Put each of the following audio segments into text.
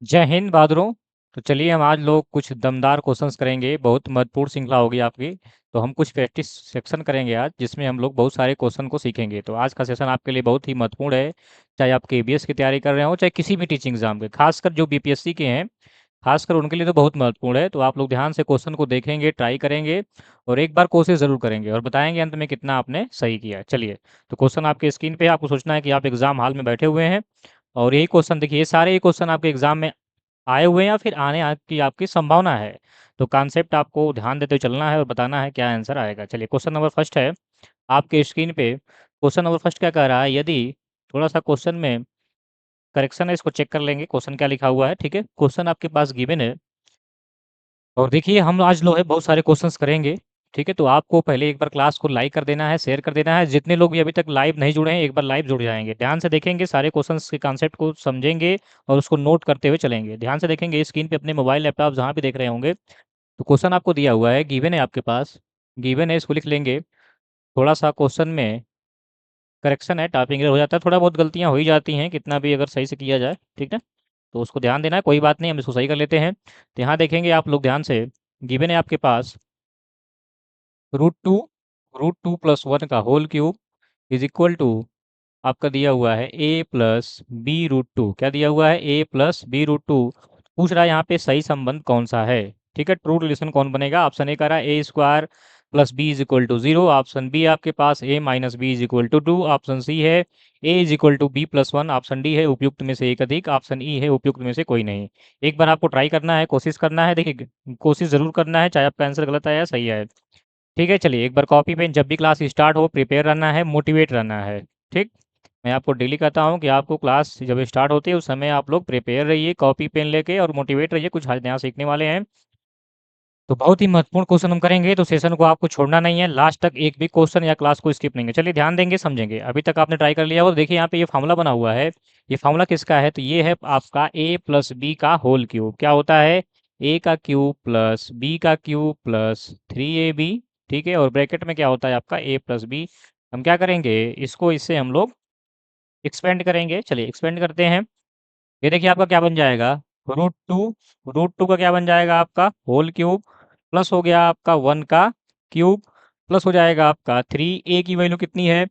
जय हिंद बहादुरों। तो चलिए हम आज लोग कुछ दमदार क्वेश्चंस करेंगे। बहुत महत्वपूर्ण श्रृंखला होगी आपकी। तो हम कुछ प्रैक्टिस सेक्शन करेंगे आज, जिसमें हम लोग बहुत सारे क्वेश्चन को सीखेंगे। तो आज का सेशन आपके लिए बहुत ही महत्वपूर्ण है। चाहे आप केबीएस की तैयारी कर रहे हो, चाहे किसी भी टीचिंग एग्जाम के, खासकर जो बीपीएससी के हैं, खासकर उनके लिए तो बहुत महत्वपूर्ण है। तो आप लोग ध्यान से क्वेश्चन को देखेंगे, ट्राई करेंगे और एक बार कोशिश ज़रूर करेंगे और बताएंगे अंत में कितना आपने सही किया। चलिए, तो क्वेश्चन आपके स्क्रीन पे है। आपको सोचना है कि आप एग्जाम हॉल में बैठे हुए हैं और यही क्वेश्चन देखिए, ये सारे ही क्वेश्चन आपके एग्जाम में आए हुए हैं या फिर की आपकी संभावना है। तो कॉन्सेप्ट आपको ध्यान देते हुए चलना है और बताना है क्या आंसर आएगा। चलिए, क्वेश्चन नंबर फर्स्ट है आपके स्क्रीन पे। क्वेश्चन नंबर फर्स्ट क्या कह रहा है? यदि थोड़ा सा क्वेश्चन में करेक्शन है, इसको चेक कर लेंगे क्वेश्चन क्या लिखा हुआ है। ठीक है, क्वेश्चन आपके पास गिवन है और देखिए हम आज जो है बहुत सारे क्वेश्चंस करेंगे। ठीक है, तो आपको पहले एक बार क्लास को लाइक कर देना है, शेयर कर देना है। जितने लोग भी अभी तक लाइव नहीं जुड़े हैं, एक बार लाइव जुड़ जाएंगे, ध्यान से देखेंगे, सारे क्वेश्चंस के कॉन्सेप्ट को समझेंगे और उसको नोट करते हुए चलेंगे। ध्यान से देखेंगे स्क्रीन पे, अपने मोबाइल लैपटॉप जहाँ भी देख रहे होंगे। तो क्वेश्चन आपको दिया हुआ है, गिवन है आपके पास, गिवन है, इसको लिख लेंगे। थोड़ा सा क्वेश्चन में करेक्शन है, टाइपिंग एरर हो जाता है, थोड़ा बहुत गलतियां हो ही जाती हैं, कितना भी अगर सही से किया जाए। ठीक है, तो उसको ध्यान देना है, कोई बात नहीं, हम इसको सही कर लेते हैं। तो यहाँ देखेंगे आप लोग ध्यान से, गिवन है आपके पास रूट टू प्लस वन का whole cube is equal to, आपका दिया हुआ है a plus b root two. क्या दिया हुआ है? A plus b root two. पूछ रहा है यहाँ पे सही संबंध कौन सा है। ठीक है, ट्रू रिलेशन कौन बनेगा? ऑप्शन ए कह रहा है A square plus B is equal to zero. Option B आपके पास A minus B is equal to two. Option C है A is equal to B plus one. Option D है उपयुक्त में से एक अधिक। ऑप्शन ई है उपयुक्त में से कोई नहीं। एक बार आपको ट्राई करना है, कोशिश करना है। देखिए, कोशिश जरूर करना है, चाहे आपका आंसर गलत आया या सही आया। ठीक है, चलिए एक बार कॉपी पेन, जब भी क्लास स्टार्ट हो प्रिपेयर रहना है, मोटिवेट रहना है। ठीक, मैं आपको डेली कहता हूँ कि आपको क्लास जब स्टार्ट होती है उस समय आप लोग प्रिपेयर रहिए, कॉपी पेन लेके, और मोटिवेट रहिए, कुछ आज नया सीखने वाले हैं। तो बहुत ही महत्वपूर्ण क्वेश्चन हम करेंगे, तो सेशन को आपको छोड़ना नहीं है, लास्ट तक एक भी क्वेश्चन या क्लास को स्किप नहीं है। चलिए ध्यान देंगे, समझेंगे। अभी तक आपने ट्राई कर लिया हो, देखिए यहाँ पे ये फार्मूला बना हुआ है। ये फार्मूला किसका है? तो ये है आपका ए प्लस बी का होल क्यूब। क्या होता है? ए का क्यूब प्लस बी का क्यूब प्लस 3ab। ठीक है, और ब्रैकेट में क्या होता है आपका? ए प्लस बी। हम क्या करेंगे, इसको इससे हम लोग एक्सपेंड करेंगे। चलिए एक्सपेंड करते हैं। ये देखिए आपका क्या बन जाएगा, रूट टू का क्या बन जाएगा आपका? होल क्यूब, प्लस हो गया आपका वन का क्यूब, प्लस हो जाएगा आपका थ्री। ए की वैल्यू कितनी है?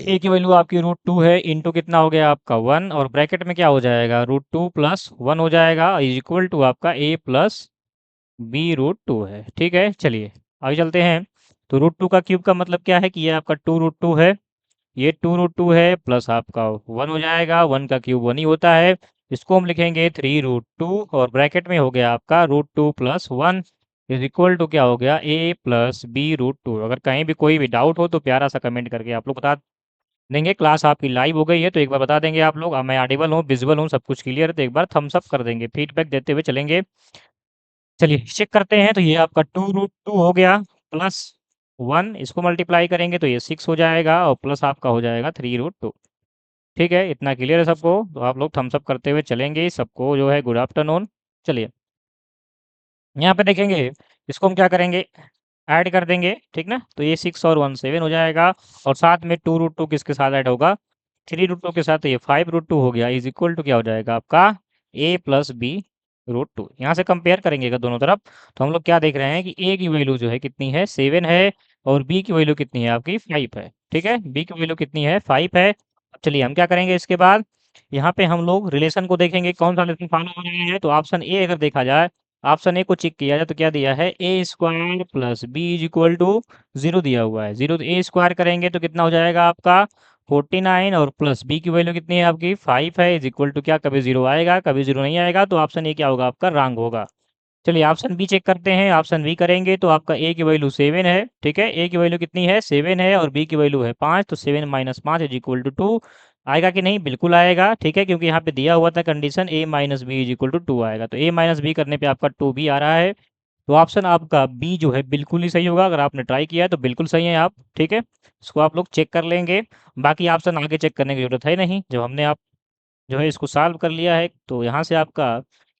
ए की वैल्यू आपकी रूट टू है, इंटू कितना हो गया आपका वन, और ब्रैकेट में क्या हो जाएगा? रूट टू प्लस वन हो जाएगा, इज इक्वल टू आपका ए प्लस बी रूट टू है। ठीक है, चलिए आगे चलते हैं। तो रूट टू का क्यूब का मतलब क्या है कि ये आपका टू रूट टू है, ये टू रूट टू है, प्लस आपका वन हो जाएगा, वन का क्यूब वन ही होता है। इसको हम लिखेंगे थ्री रूट टू, और ब्रैकेट में हो गया आपका root two plus one is equal to क्या हो गया? A plus b root two. अगर कहीं भी कोई भी डाउट हो तो प्यारा सा कमेंट करके आप लोग बता देंगे। क्लास आपकी लाइव हो गई है तो एक बार बता देंगे आप लोग, मैं ऑडिबल हूँ, विजुअल हूँ, सब कुछ क्लियर है, तो एक बार थम्स अप कर देंगे, फीडबैक देते हुए चलेंगे। चलिए चेक करते हैं। तो ये आपका टू रूट टू हो गया, प्लस वन, इसको मल्टीप्लाई करेंगे तो ये सिक्स हो जाएगा, और प्लस आपका हो जाएगा थ्री रूट टू। ठीक है, इतना क्लियर है सबको? तो आप लोग थम्स अप करते हुए चलेंगे, सबको जो है गुड आफ्टरनून। चलिए यहाँ पे देखेंगे, इसको हम क्या करेंगे, ऐड कर देंगे। ठीक ना, तो ये सिक्स और वन सेवन हो जाएगा, और साथ में टू रूट टू किसके साथ ऐड होगा? थ्री रूट टू के साथ। तो ये फाइव रूट टू हो गया, इज इक्वल टू क्या हो जाएगा आपका? ए प्लस बी रूट टू। यहाँ से कंपेयर करेंगे अगर दोनों तरफ, तो हम लोग क्या देख रहे हैं कि ए की वैल्यू जो है कितनी है? सेवन है, और बी की वैल्यू कितनी है आपकी? फाइव है। ठीक है, बी की वैल्यू कितनी है? फाइव है। चलिए हम क्या करेंगे इसके बाद, यहाँ पे हम लोग रिलेशन को देखेंगे, कौन सा रिलेशन फॉलो हो रहा है। तो ऑप्शन ए अगर देखा जाए, ऑप्शन ए को चेक किया जाए तो क्या दिया है? A square plus B is equal to zero दिया हुआ है। जीरो, तो ए स्क्वायर करेंगे तो कितना हो जाएगा आपका? 49, और प्लस बी की वैल्यू कितनी है आपकी? 5 है, इज इक्वल टू क्या? कभी जीरो आएगा कभी जीरो नहीं आएगा, तो ऑप्शन ए क्या होगा आपका? रॉन्ग होगा। चलिए ऑप्शन बी चेक करते हैं। ऑप्शन बी करेंगे तो आपका ए की वैल्यू सेवन है। ठीक है, ए की वैल्यू कितनी है? सेवन है, और बी की वैल्यू है पाँच, तो सेवन माइनस पाँच इज इक्वल टू टू। आएगा कि नहीं? बिल्कुल आएगा। ठीक है, क्योंकि यहाँ पे दिया हुआ था condition a minus B is equal to two आएगा, तो ए माइनस बी करने पे आपका टू भी आ रहा है। तो ऑप्शन आपका बी जो है बिल्कुल ही सही होगा। अगर आपने ट्राई किया है तो बिल्कुल सही है आप। ठीक है, इसको आप लोग चेक कर लेंगे, बाकी ऑप्शन आगे चेक करने की जरूरत है नहीं, जब हमने आप जो है इसको सॉल्व कर लिया है। तो यहाँ से आपका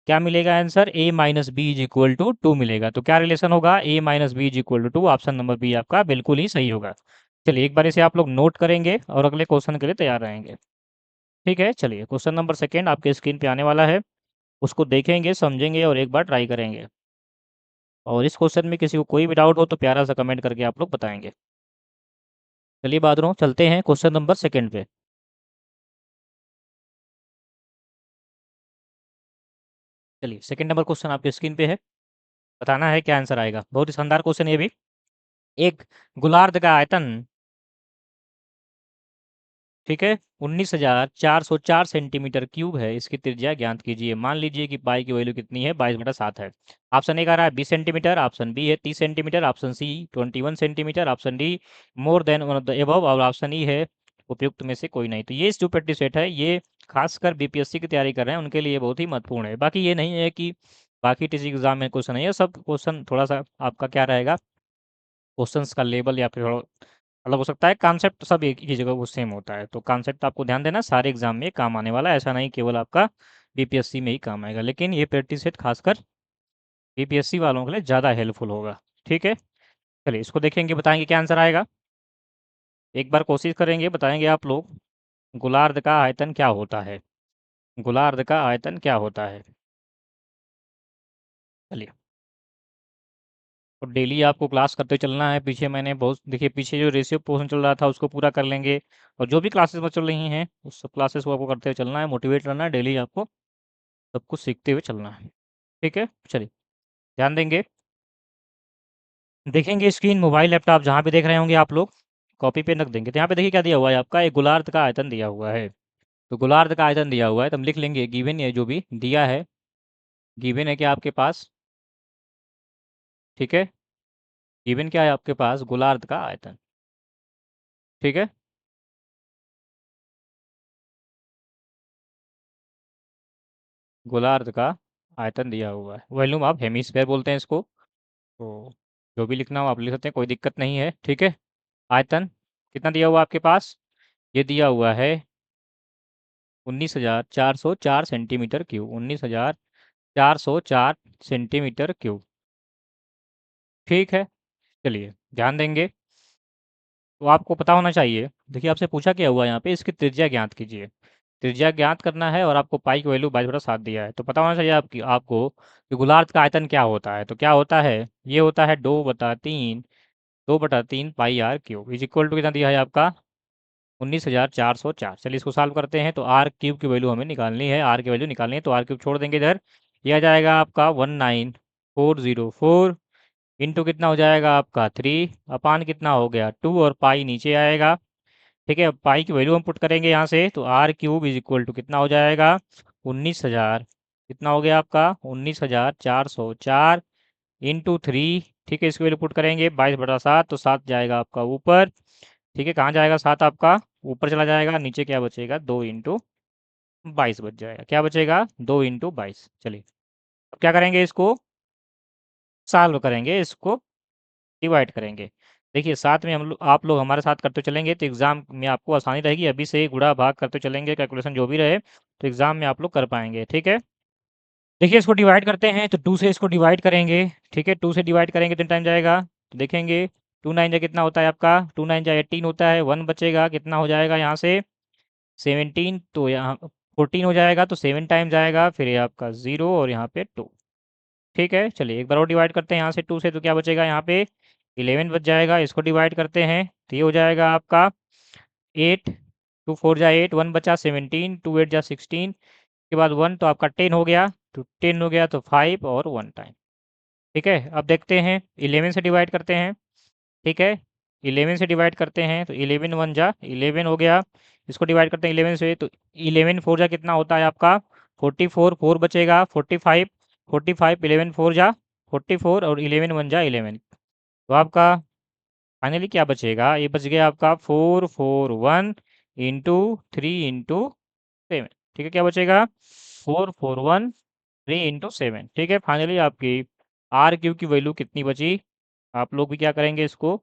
क्या मिलेगा answer? A minus B is equal to two मिलेगा। तो क्या रिलेशन होगा? A minus B is equal to two. Option number B आपका बिल्कुल ही सही होगा। चलिए एक बार इसे आप लोग नोट करेंगे और अगले क्वेश्चन के लिए तैयार रहेंगे। ठीक है, चलिए क्वेश्चन नंबर सेकेंड आपके स्क्रीन पे आने वाला है। उसको देखेंगे, समझेंगे और एक बार ट्राई करेंगे। और इस क्वेश्चन में किसी को कोई भी डाउट हो तो प्यारा सा कमेंट करके आप लोग बताएंगे। चलिए बहादुरों, चलते हैं क्वेश्चन नंबर सेकंड पे। चलिए, सेकंड नंबर क्वेश्चन आपके स्क्रीन पे है। बताना है क्या आंसर आएगा। बहुत ही शानदार क्वेश्चन है ये भी। एक गोलार्ध का आयतन, ठीक है, 19,404 सेंटीमीटर क्यूब है। इसकी त्रिज्या ज्ञात कीजिए। मान लीजिए कि पाई की वैल्यू कितनी है, 22/7 है। ऑप्शन ए कह रहा है 20 सेंटीमीटर, ऑप्शन बी है 30 centimetre, option C 21 centimetre, option D more than one of the above, और ऑप्शन ई है उपयुक्त में से कोई नहीं। तो ये जो प्रैक्टिस सेट है, ये खासकर बीपीएससी की तैयारी कर रहे हैं उनके लिए बहुत ही महत्वपूर्ण है। बाकी ये नहीं है कि बाकी टीचिंग एग्जाम में क्वेश्चन है, ये सब क्वेश्चन थोड़ा सा आपका क्या रहेगा, क्वेश्चंस का लेवल या फिर अलग हो सकता है। कॉन्सेप्ट सब एक ही जगह वो सेम होता है। तो कॉन्सेप्ट आपको ध्यान देना, सारे एग्जाम में काम आने वाला है, ऐसा नहीं केवल आपका बीपीएससी में ही काम आएगा। लेकिन ये प्रैक्टिस सेट खासकर बीपीएससी वालों के लिए ज़्यादा हेल्पफुल होगा। ठीक है, चलिए इसको देखेंगे, बताएंगे क्या आंसर आएगा। एक बार कोशिश करेंगे, बताएंगे आप लोग। गोलार्ध का आयतन क्या होता है, गोलार्ध का आयतन क्या होता है। चलिए, तो डेली आपको क्लास करते चलना है। पीछे मैंने बहुत, देखिए पीछे जो रेशियो पोर्शन चल रहा था उसको पूरा कर लेंगे। और जो भी क्लासेस में चल रही हैं उस सब क्लासेस को आपको करते हुए चलना है, मोटिवेट रहना है डेली आपको, सब कुछ सीखते हुए चलना है। ठीक है, चलिए ध्यान देंगे। देखेंगे स्क्रीन, मोबाइल लैपटॉप जहाँ पे देख रहे होंगे आप लोग, कॉपी पे रख देंगे। तो यहाँ पे देखिए क्या दिया हुआ है आपका, एक गोलार्ध का आयतन दिया हुआ है। तो गोलार्ध का आयतन दिया हुआ है तो हम लिख लेंगे गिवन है, जो भी दिया है गिवन है क्या आपके पास। ठीक है, गिवन क्या है आपके पास, गोलार्ध का आयतन। ठीक है, गोलार्ध का आयतन दिया हुआ है, वॉल्यूम आप हेमिस्फेयर बोलते हैं इसको। तो जो भी लिखना हो आप लिख सकते हैं, कोई दिक्कत नहीं है। ठीक है, आयतन कितना दिया हुआ आपके पास, ये दिया हुआ है 19,404 सेंटीमीटर क्यूब, 19,404 सेंटीमीटर क्यूब। ठीक है, चलिए ध्यान देंगे। तो आपको पता होना चाहिए, देखिए आपसे पूछा क्या हुआ यहाँ पे, इसकी त्रिज्या ज्ञात कीजिए। त्रिज्या ज्ञात करना है और आपको पाई की वैल्यू 22/7 दिया है। तो पता होना चाहिए आपको कि गोलार्ध का आयतन क्या होता है। तो क्या होता है, ये होता है 2/3 pi r cube is equal to कितना दिया है आपका, 19,404। चलिए इसको सॉल्व करते हैं। तो आर क्यूब की वैल्यू हमें निकालनी है, आर की वैल्यू निकालनी है। तो आर क्यूब छोड़ देंगे इधर, यह आ जाएगा आपका 19,404 इंटू कितना हो जाएगा आपका 3 अपान कितना हो गया 2, और पाई नीचे आएगा। ठीक है, पाई की वैल्यू हम पुट करेंगे यहाँ से। तो r cube is equal to कितना हो जाएगा, 19,000, कितना हो गया आपका 19,404 इंटू 3। ठीक है, इसकी वैल्यू पुट करेंगे 22/7, तो 7 जाएगा आपका ऊपर। ठीक है, कहाँ जाएगा 7 आपका, ऊपर चला जाएगा, नीचे क्या बचेगा 2 इंटू 22 बच जाएगा। क्या बचेगा 2 इंटू 22। चलिए अब क्या करेंगे, इसको सॉल्व करेंगे, इसको डिवाइड करेंगे। देखिए साथ में हम लोग, आप लोग हमारे साथ करते चलेंगे तो एग्ज़ाम में आपको आसानी रहेगी। अभी से ही गुणा भाग करते चलेंगे, कैलकुलेशन जो भी रहे तो एग्ज़ाम में आप लोग कर पाएंगे। ठीक है, देखिए इसको डिवाइड करते हैं तो 2 से इसको डिवाइड करेंगे। ठीक है, 2 से डिवाइड करेंगे तो टाइम जाएगा। तो देखेंगे 2 9 जा कितना होता है आपका, 2 9 जा 18 होता है, 1 बचेगा, कितना हो जाएगा यहाँ से 17। तो यहाँ 14 हो जाएगा, तो 7 टाइम जाएगा, फिर ये आपका 0 और यहाँ पे 2। ठीक है, चलिए एक बार और डिवाइड करते हैं यहाँ से 2 से, तो क्या बचेगा यहाँ पे 11 बच जाएगा। इसको डिवाइड करते हैं तो ये हो जाएगा आपका 8, 2 4 जा 8, 1 बचा 17, 2 8 जा 16 के बाद 1, तो आपका 10 हो गया। तो 10 हो गया तो 5 और 1 टाइम। ठीक है, अब देखते हैं 11 से डिवाइड करते हैं। ठीक है, 11 से डिवाइड करते हैं तो 11 1 जा 11 हो गया। इसको डिवाइड करते हैं 11 से, तो 11 4 जा कितना होता है आपका 44, 4 बचेगा 45, 45 11 4 जा 44 और 11 1 जा 11। तो आपका फाइनली क्या बचेगा, ये बच गया आपका 441 इंटू 3 इंटू 7। ठीक है, क्या बचेगा 441 3 इंटू 7। ठीक है, फाइनली आपकी आर क्यू की वैल्यू कितनी बची। आप लोग भी क्या करेंगे, इसको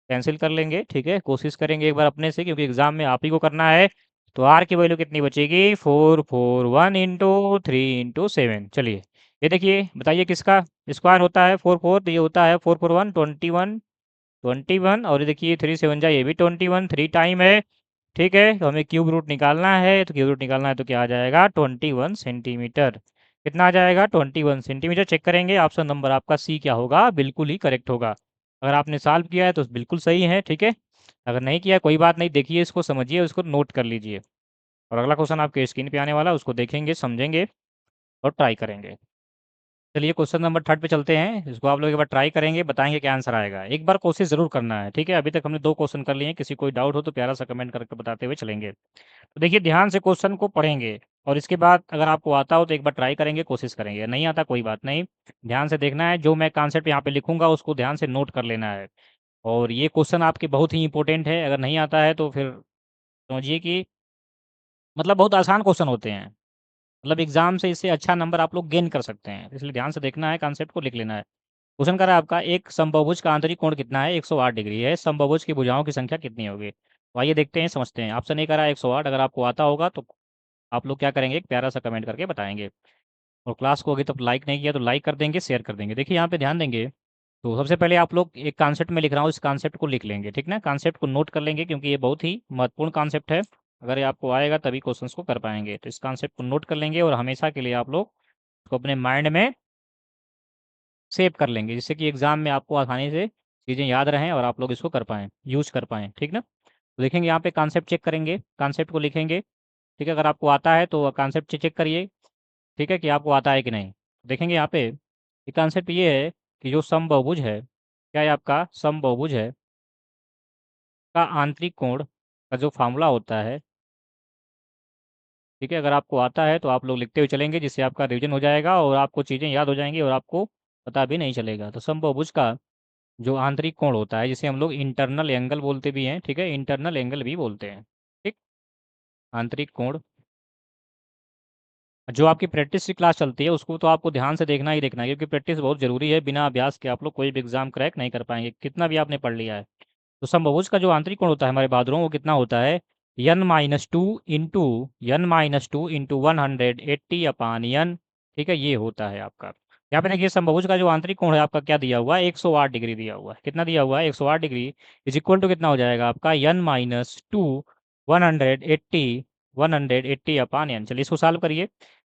कैंसिल कर लेंगे। ठीक है, कोशिश करेंगे एक बार अपने से, क्योंकि एग्जाम में आप ही को करना है। तो आर की वैल्यू कितनी बचेगी 441 इंटू 3 इंटू 7। चलिए ये देखिए, बताइए किसका स्क्वायर होता है 4 4, तो ये होता है 4 4 1 21 21, और ये देखिए 3 7 जा, ये भी 21, 3 टाइम है। ठीक है, तो हमें क्यूब रूट निकालना है। तो क्यूब रूट निकालना है तो क्या आ जाएगा 21 सेंटीमीटर। कितना आ जाएगा 21 सेंटीमीटर। चेक करेंगे ऑप्शन नंबर आपका सी क्या होगा, बिल्कुल ही करेक्ट होगा। अगर आपने सॉल्व किया है तो बिल्कुल सही है, ठीक है। अगर नहीं किया कोई बात नहीं, देखिए इसको, समझिए उसको, नोट कर लीजिए। और अगला क्वेश्चन आपके स्क्रीन पे आने वाला है, उसको देखेंगे, समझेंगे और ट्राई करेंगे। चलिए क्वेश्चन नंबर 3 पे चलते हैं। इसको आप लोग एक बार ट्राई करेंगे, बताएंगे क्या आंसर आएगा। एक बार कोशिश जरूर करना है, ठीक है। अभी तक हमने 2 क्वेश्चन कर लिए हैं, किसी कोई डाउट हो तो प्यारा सा कमेंट करके बताते हुए चलेंगे। तो देखिए ध्यान से क्वेश्चन को पढ़ेंगे और इसके बाद अगर आपको आता हो तो एक बार ट्राई करेंगे, कोशिश करेंगे। नहीं आता कोई बात नहीं, ध्यान से देखना है, जो मैं कॉन्सेप्ट यहाँ पे लिखूंगा उसको ध्यान से नोट कर लेना है। और ये क्वेश्चन आपके बहुत ही इंपॉर्टेंट है, अगर नहीं आता है तो फिर समझिए कि मतलब बहुत आसान क्वेश्चन होते हैं। मतलब एग्जाम से इससे अच्छा नंबर आप लोग गेन कर सकते हैं, इसलिए ध्यान से देखना है, कॉन्सेप्ट को लिख लेना है। क्वेश्चन कर रहा है आपका, एक समबाहुभुज का आंतरिक कोण कितना है, 108 डिग्री है, समबाहुभुज की भुजाओं की संख्या कितनी होगी। तो आइए देखते हैं, समझते हैं। ऑप्शन ए कह रहा है 108। अगर आपको आता होगा तो आप लोग क्या करेंगे, एक प्यारा सा कमेंट करके बताएंगे। और क्लास को अभी तक लाइक नहीं किया तो लाइक कर देंगे, शेयर कर देंगे। देखिए यहाँ पे ध्यान देंगे, तो सबसे पहले आप लोग एक कॉन्सेप्ट में लिख रहा हूँ, इस कॉन्सेप्ट को लिख लेंगे, ठीक ना। कॉन्सेप्ट को नोट कर लेंगे क्योंकि ये बहुत ही महत्वपूर्ण कॉन्सेप्ट है। अगर ये आपको आएगा तभी क्वेश्चंस को कर पाएंगे, तो इस कॉन्सेप्ट को नोट कर लेंगे और हमेशा के लिए आप लोग इसको अपने माइंड में सेव कर लेंगे, जिससे कि एग्जाम में आपको आसानी से चीज़ें याद रहें और आप लोग इसको कर पाएँ, यूज़ कर पाएँ, ठीक ना। तो देखेंगे यहाँ पे कॉन्सेप्ट चेक करेंगे, कॉन्सेप्ट को लिखेंगे, ठीक है। अगर आपको आता है तो कॉन्सेप्ट चेक करिए, ठीक है, कि आपको आता है कि नहीं। देखेंगे यहाँ पे ये कॉन्सेप्ट ये है कि जो समबाहुभुज है, क्या है आपका समबाहुभुज है, का आंतरिक कोण का जो फार्मूला होता है, ठीक है। अगर आपको आता है तो आप लोग लिखते हुए चलेंगे, जिससे आपका रिवीजन हो जाएगा और आपको चीज़ें याद हो जाएंगी और आपको पता भी नहीं चलेगा। तो समबाहुभुज का जो आंतरिक कोण होता है, जिसे हम लोग इंटरनल एंगल बोलते भी हैं, ठीक है, इंटरनल एंगल भी बोलते हैं, ठीक। आंतरिक कोण, जो आपकी प्रैक्टिस की क्लास चलती है उसको तो आपको ध्यान से देखना ही देखना है, क्योंकि प्रैक्टिस बहुत जरूरी है। बिना अभ्यास के आप लोग कोई भी एग्जाम क्रैक नहीं कर पाएंगे, कितना भी आपने पढ़ लिया है। तो समबाहुभुज का जो आंतरिक कोण होता है हमारे बहादुरों, वो कितना होता है, n-2 इंटू 180 अपान n, ठीक है, ये होता है आपका। यहाँ पे देखिए समबाहुभुज का जो आंतरिक कोण है आपका क्या दिया हुआ है, 108 डिग्री दिया हुआ है। कितना दिया हुआ है, 108 डिग्री, इज इक्वल टू कितना हो जाएगा आपका, n-2 180 अपान n। चलिए इसको सॉल्व करिए।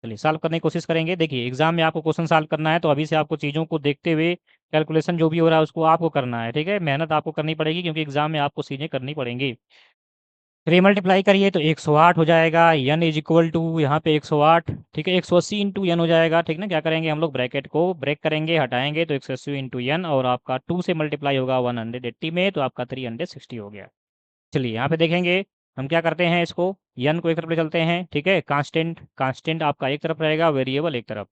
चलिए सॉल्व करने की कोशिश करेंगे। देखिए एग्जाम में आपको क्वेश्चन सॉल्व करना है, तो अभी से आपको चीज़ों को देखते हुए कैलकुलेशन जो भी हो रहा है उसको आपको करना है, ठीक है। मेहनत आपको करनी पड़ेगी क्योंकि एग्जाम में आपको चीज़ें करनी पड़ेंगी। 3 मल्टीप्लाई करिए तो 108 हो जाएगा, n इज इक्वल टू यहाँ पे 108, ठीक है, 180 इंटू एन हो जाएगा, ठीक ना। क्या करेंगे हम लोग, ब्रैकेट को ब्रेक करेंगे, हटाएंगे, तो 180 इंटू एन और आपका 2 से मल्टीप्लाई होगा 180 में, तो आपका 360 हो गया। चलिए यहाँ पे देखेंगे हम क्या करते हैं, इसको n को एक तरफ ले चलते हैं, ठीक है। कांस्टेंट कांस्टेंट आपका एक तरफ रहेगा, वेरिएबल एक तरफ।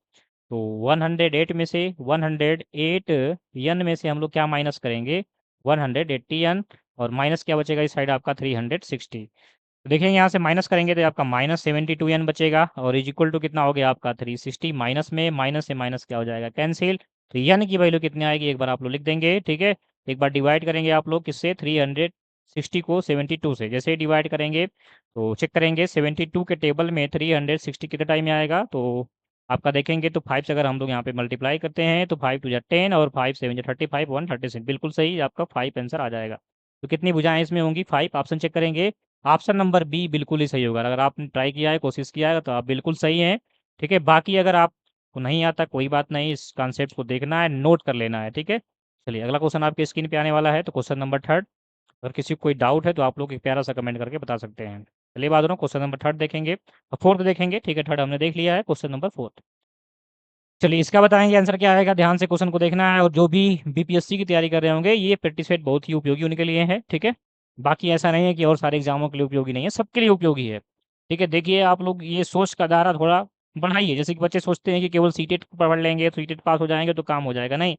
तो 108 में से 108 n में से हम लोग क्या माइनस करेंगे, 180 n, और माइनस क्या बचेगा इस साइड आपका 360। तो देखिए यहाँ से माइनस करेंगे तो आपका -72 n बचेगा और इज इक्वल टू कितना हो गया आपका 360। माइनस में माइनस से माइनस क्या हो जाएगा, कैंसिल। तो n की वैल्यू कितनी आएगी एक बार आप लोग लिख देंगे, ठीक है। एक बार डिवाइड करेंगे आप लोग किससे, 360 को 72 से। जैसे ही डिवाइड करेंगे तो चेक करेंगे 72 के टेबल में 360 कितने टाइम में आएगा, तो आपका देखेंगे तो 5 से अगर हम लोग यहाँ पे मल्टीप्लाई करते हैं तो 5 टू जा 10 और 5 7 जा 35, 136, बिल्कुल सही आपका 5 आंसर आ जाएगा। तो कितनी भुजाएं इसमें होंगी, 5। ऑप्शन चेक करेंगे, ऑप्शन नंबर बी बिल्कुल ही सही होगा। अगर आपने ट्राई किया है, कोशिश किया है, तो आप बिल्कुल सही हैं, ठीक है। बाकी अगर आपको नहीं आता कोई बात नहीं, इस कॉन्सेप्ट को देखना है, नोट कर लेना है, ठीक है। चलिए अगला क्वेश्चन आपके स्क्रीन पे आने वाला है, तो क्वेश्चन नंबर 3। अगर किसी को कोई डाउट है तो आप लोग एक प्यारा सा कमेंट करके बता सकते हैं। चलिए बात रहा क्वेश्चन नंबर 3 देखेंगे, 4th देखेंगे, ठीक है। 3rd हमने देख लिया है, क्वेश्चन नंबर 4। चलिए इसका बताएंगे आंसर क्या आएगा, ध्यान से क्वेश्चन को देखना है। और जो भी बीपीएससी की तैयारी कर रहे होंगे, ये प्रैक्टिस सेट बहुत ही उपयोगी उनके लिए है, ठीक है। बाकी ऐसा नहीं है कि और सारे एग्जामों के लिए उपयोगी नहीं है, सबके लिए उपयोगी है, ठीक है। देखिए आप लोग ये सोच का दायरा थोड़ा बढ़ाइए। जैसे कि बच्चे सोचते हैं कि केवल सीटेट पढ़ लेंगे, सीटेट पास हो जाएंगे तो काम हो जाएगा, नहीं।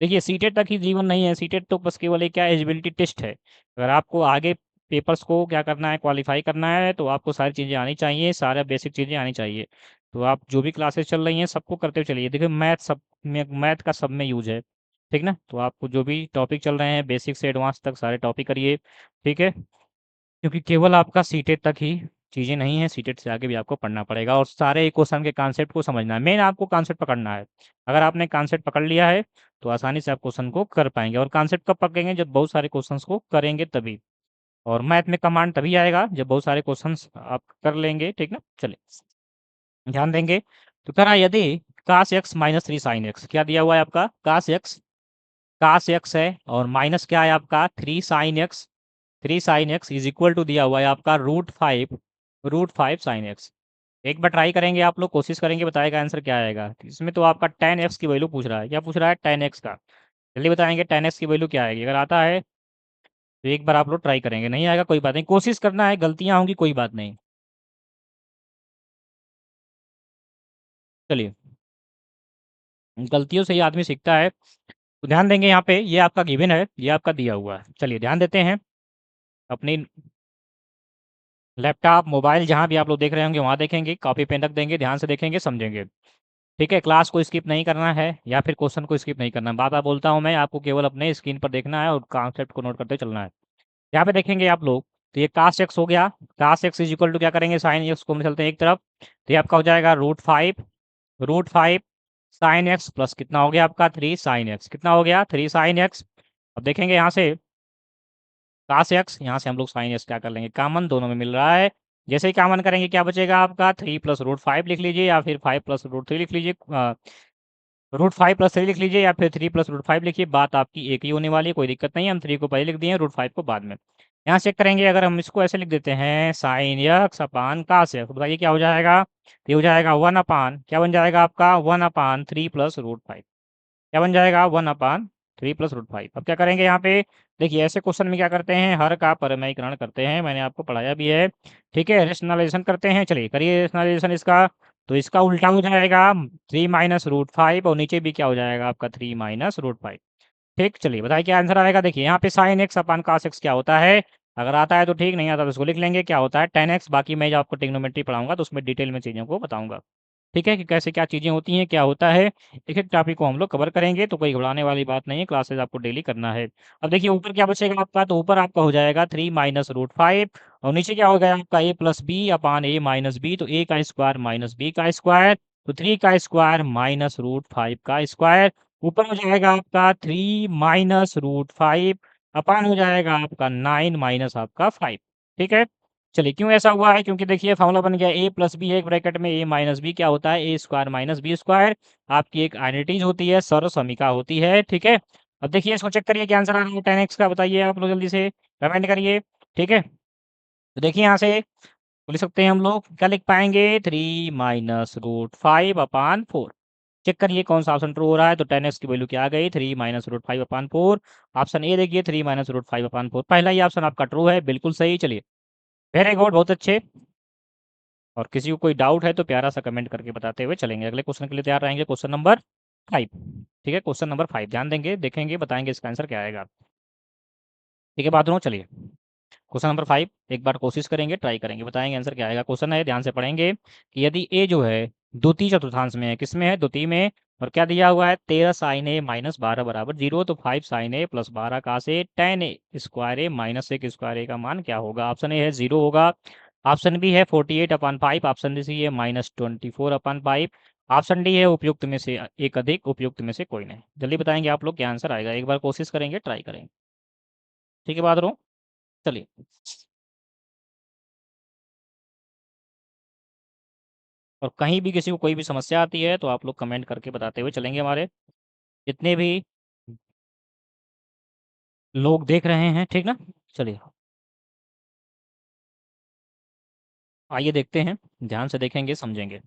देखिए सीटेट तक ही जीवन नहीं है, सीटेट तो बस केवल एक क्या एलिजिबिलिटी टेस्ट है। अगर आपको आगे पेपर्स को क्या करना है, क्वालिफाई करना है, तो आपको सारी चीज़ें आनी चाहिए, सारा बेसिक चीज़ें आनी चाहिए। तो आप जो भी क्लासेस चल रही हैं सबको करते हुए चलिए। देखिए मैथ सब में, मैथ का सब में यूज है, ठीक ना। तो आपको जो भी टॉपिक चल रहे हैं बेसिक से एडवांस तक सारे टॉपिक करिए, ठीक है। क्योंकि केवल आपका सीटेट तक ही चीज़ें नहीं है, सीटेट से आगे भी आपको पढ़ना पड़ेगा और सारे क्वेश्चन के कॉन्सेप्ट को समझना है। मेन आपको कॉन्सेप्ट पकड़ना है। अगर आपने कॉन्सेप्ट पकड़ लिया है तो आसानी से आप क्वेश्चन को कर पाएंगे। और कॉन्सेप्ट कब पकड़ेंगे, जब बहुत सारे क्वेश्चंस को करेंगे तभी। और मैथ में कमांड तभी आएगा जब बहुत सारे क्वेश्चंस आप कर लेंगे, ठीक ना। चलिए ध्यान देंगे। तो कह रहा है यदि cos x minus 3 sin x, क्या दिया हुआ है आपका cos x है और माइनस क्या है आपका 3 sin x is equal to दिया हुआ है आपका √5 sin x। एक बार ट्राई करेंगे आप लोग, कोशिश करेंगे, बताएगा आंसर क्या आएगा। इसमें तो आपका tan x की वैल्यू पूछ रहा है, क्या पूछ रहा है tan x का। जल्दी बताएंगे tan x की वैल्यू क्या आएगी। अगर आता है तो एक बार आप लोग ट्राई करेंगे, नहीं आएगा कोई बात नहीं, कोशिश करना है, गलतियां होंगी कोई बात नहीं। चलिए, गलतियों से ही आदमी सीखता है। तो ध्यान देंगे यहाँ पे, ये आपका गिवन है, ये आपका दिया हुआ है। चलिए ध्यान देते हैं, अपनी लैपटॉप मोबाइल जहाँ भी आप लोग देख रहे होंगे वहाँ देखेंगे, कॉपी पेन रख देंगे, ध्यान से देखेंगे, समझेंगे। ठीक है, क्लास को स्किप नहीं करना है या फिर क्वेश्चन को स्किप नहीं करना है। बार बार बोलता हूँ मैं, आपको केवल अपने स्क्रीन पर देखना है और कॉन्सेप्ट को नोट करते चलना है। यहाँ पे देखेंगे आप लोग, तो ये cos x हो गया। cos x is equal to क्या करेंगे, sin x को हम चलते हैं एक तरफ, तो ये आपका हो जाएगा √5 साइन एक्स प्लस कितना हो गया आपका 3 sin x, कितना हो गया 3 sin x। अब देखेंगे यहाँ से cos x, यहाँ से हम लोग sin x क्या कर लेंगे, कॉमन दोनों में मिल रहा है। जैसे ही कॉमन करेंगे क्या बचेगा आपका 3 + √5 लिख लीजिए या फिर 5 + √3 लिख लीजिए, √5 + 3 लिख लीजिए या फिर 3 + √5 लिखिए, बात आपकी एक ही होने वाली है, कोई दिक्कत नहीं है। हम 3 को पहले लिख दिए, √5 को बाद में। यहाँ चेक करेंगे, अगर हम इसको ऐसे लिख देते हैं sin x अपान cos x, तो बताइए क्या हो जाएगा। ये हो जाएगा 1 अपान, क्या बन जाएगा आपका 1/3 + √5, क्या बन जाएगा 1/3 + √5। अब क्या करेंगे यहाँ पे, देखिए ऐसे क्वेश्चन में क्या करते हैं, हर का परिमेयीकरण करते हैं, मैंने आपको पढ़ाया भी है। ठीक है, रेशनलाइजेशन करते हैं, चलिए करिए रेशनलाइजेशन इसका। तो इसका उल्टा हो जाएगा 3 - √5 और नीचे भी क्या हो जाएगा आपका 3 - √5। ठीक, चलिए बताइए क्या आंसर आएगा। देखिए यहाँ पे sin x अपान cos x क्या होता है, अगर आता है तो ठीक, नहीं आता तो इसको लिख लेंगे, क्या होता है tan x। बाकी मैं जब आपको ट्रिग्नोमेट्री पढ़ाऊंगा तो उसमें डिटेल में चीज़ों को बताऊंगा। ठीक है, कि कैसे क्या चीज़ें होती हैं, क्या होता है, एक-एक टॉपिक को हम लोग कवर करेंगे, तो कोई घबराने वाली बात नहीं है, क्लासेस आपको डेली करना है। अब देखिए ऊपर क्या बचेगा आपका, तो ऊपर आपका हो जाएगा 3 - √5 और नीचे क्या हो गया आपका a + b upon a - b, तो a का स्क्वायर माइनस b का स्क्वायर, तो 3 का स्क्वायर माइनस √5 का स्क्वायर, ऊपर हो जाएगा आपका 3 - √5 अपान हो जाएगा आपका 9 माइनस आपका 5। ठीक है, चलिए क्यों ऐसा हुआ है, क्योंकि देखिए फॉर्मूला बन गया a + b, एक ब्रैकेट में a - b क्या होता है, a square minus b square, आपकी एक आइडेंटिटीज होती है, सर्वसमीका होती है। ठीक है, अब देखिए इसको चेक करिए क्या आंसर आ रहा है tan x का, बताइए आप लोग जल्दी से कमेंट करिए। ठीक है, तो देखिए यहाँ से बोल सकते हैं हम लोग क्या लिख पाएंगे, 3 - √5 अपान 4। चेक करिए कौन सा ऑप्शन ट्रू हो रहा है, तो tan x की वैल्यू क्या आ गई 3 - √5 अपान 4। ऑप्शन ए देखिए 3 - √5 अपान 4, पहला ही ऑप्शन आपका ट्रू है, बिल्कुल सही। चलिए वेरी गुड, बहुत अच्छे। और किसी को कोई डाउट है तो प्यारा सा कमेंट करके बताते हुए चलेंगे, अगले क्वेश्चन के लिए तैयार रहेंगे। Question number 5। ठीक है, क्वेश्चन नंबर 5 ध्यान देंगे, देखेंगे, बताएंगे इसका आंसर क्या आएगा। ठीक है बात, चलिए क्वेश्चन नंबर 5 एक बार कोशिश करेंगे, ट्राई करेंगे, बताएंगे आंसर क्या आएगा। क्वेश्चन है, ध्यान से पढ़ेंगे कि यदि ए जो है द्वितीय चतुर्थांश में है, किसमें है, द्वितीय में, और क्या दिया हुआ है 13 sin a - 12 बराबर 0, तो 5 sin a + 12 cos a tan a square a - 1 square a का मान क्या होगा। ऑप्शन ए है 0 होगा, ऑप्शन बी है 48/5, ऑप्शन सी है -24/5, ऑप्शन डी है उपयुक्त में से एक अधिक, उपयुक्त में से कोई नहीं। जल्दी बताएंगे आप लोग क्या आंसर आएगा, एक बार कोशिश करेंगे, ट्राई करेंगे। ठीक है बात रो, चलिए। और कहीं भी किसी को कोई भी समस्या आती है तो आप लोग कमेंट करके बताते हुए चलेंगे। हमारे जितने भी लोग देख रहे हैं, ठीक ना, चलिए आइए देखते हैं, ध्यान से देखेंगे, समझेंगे।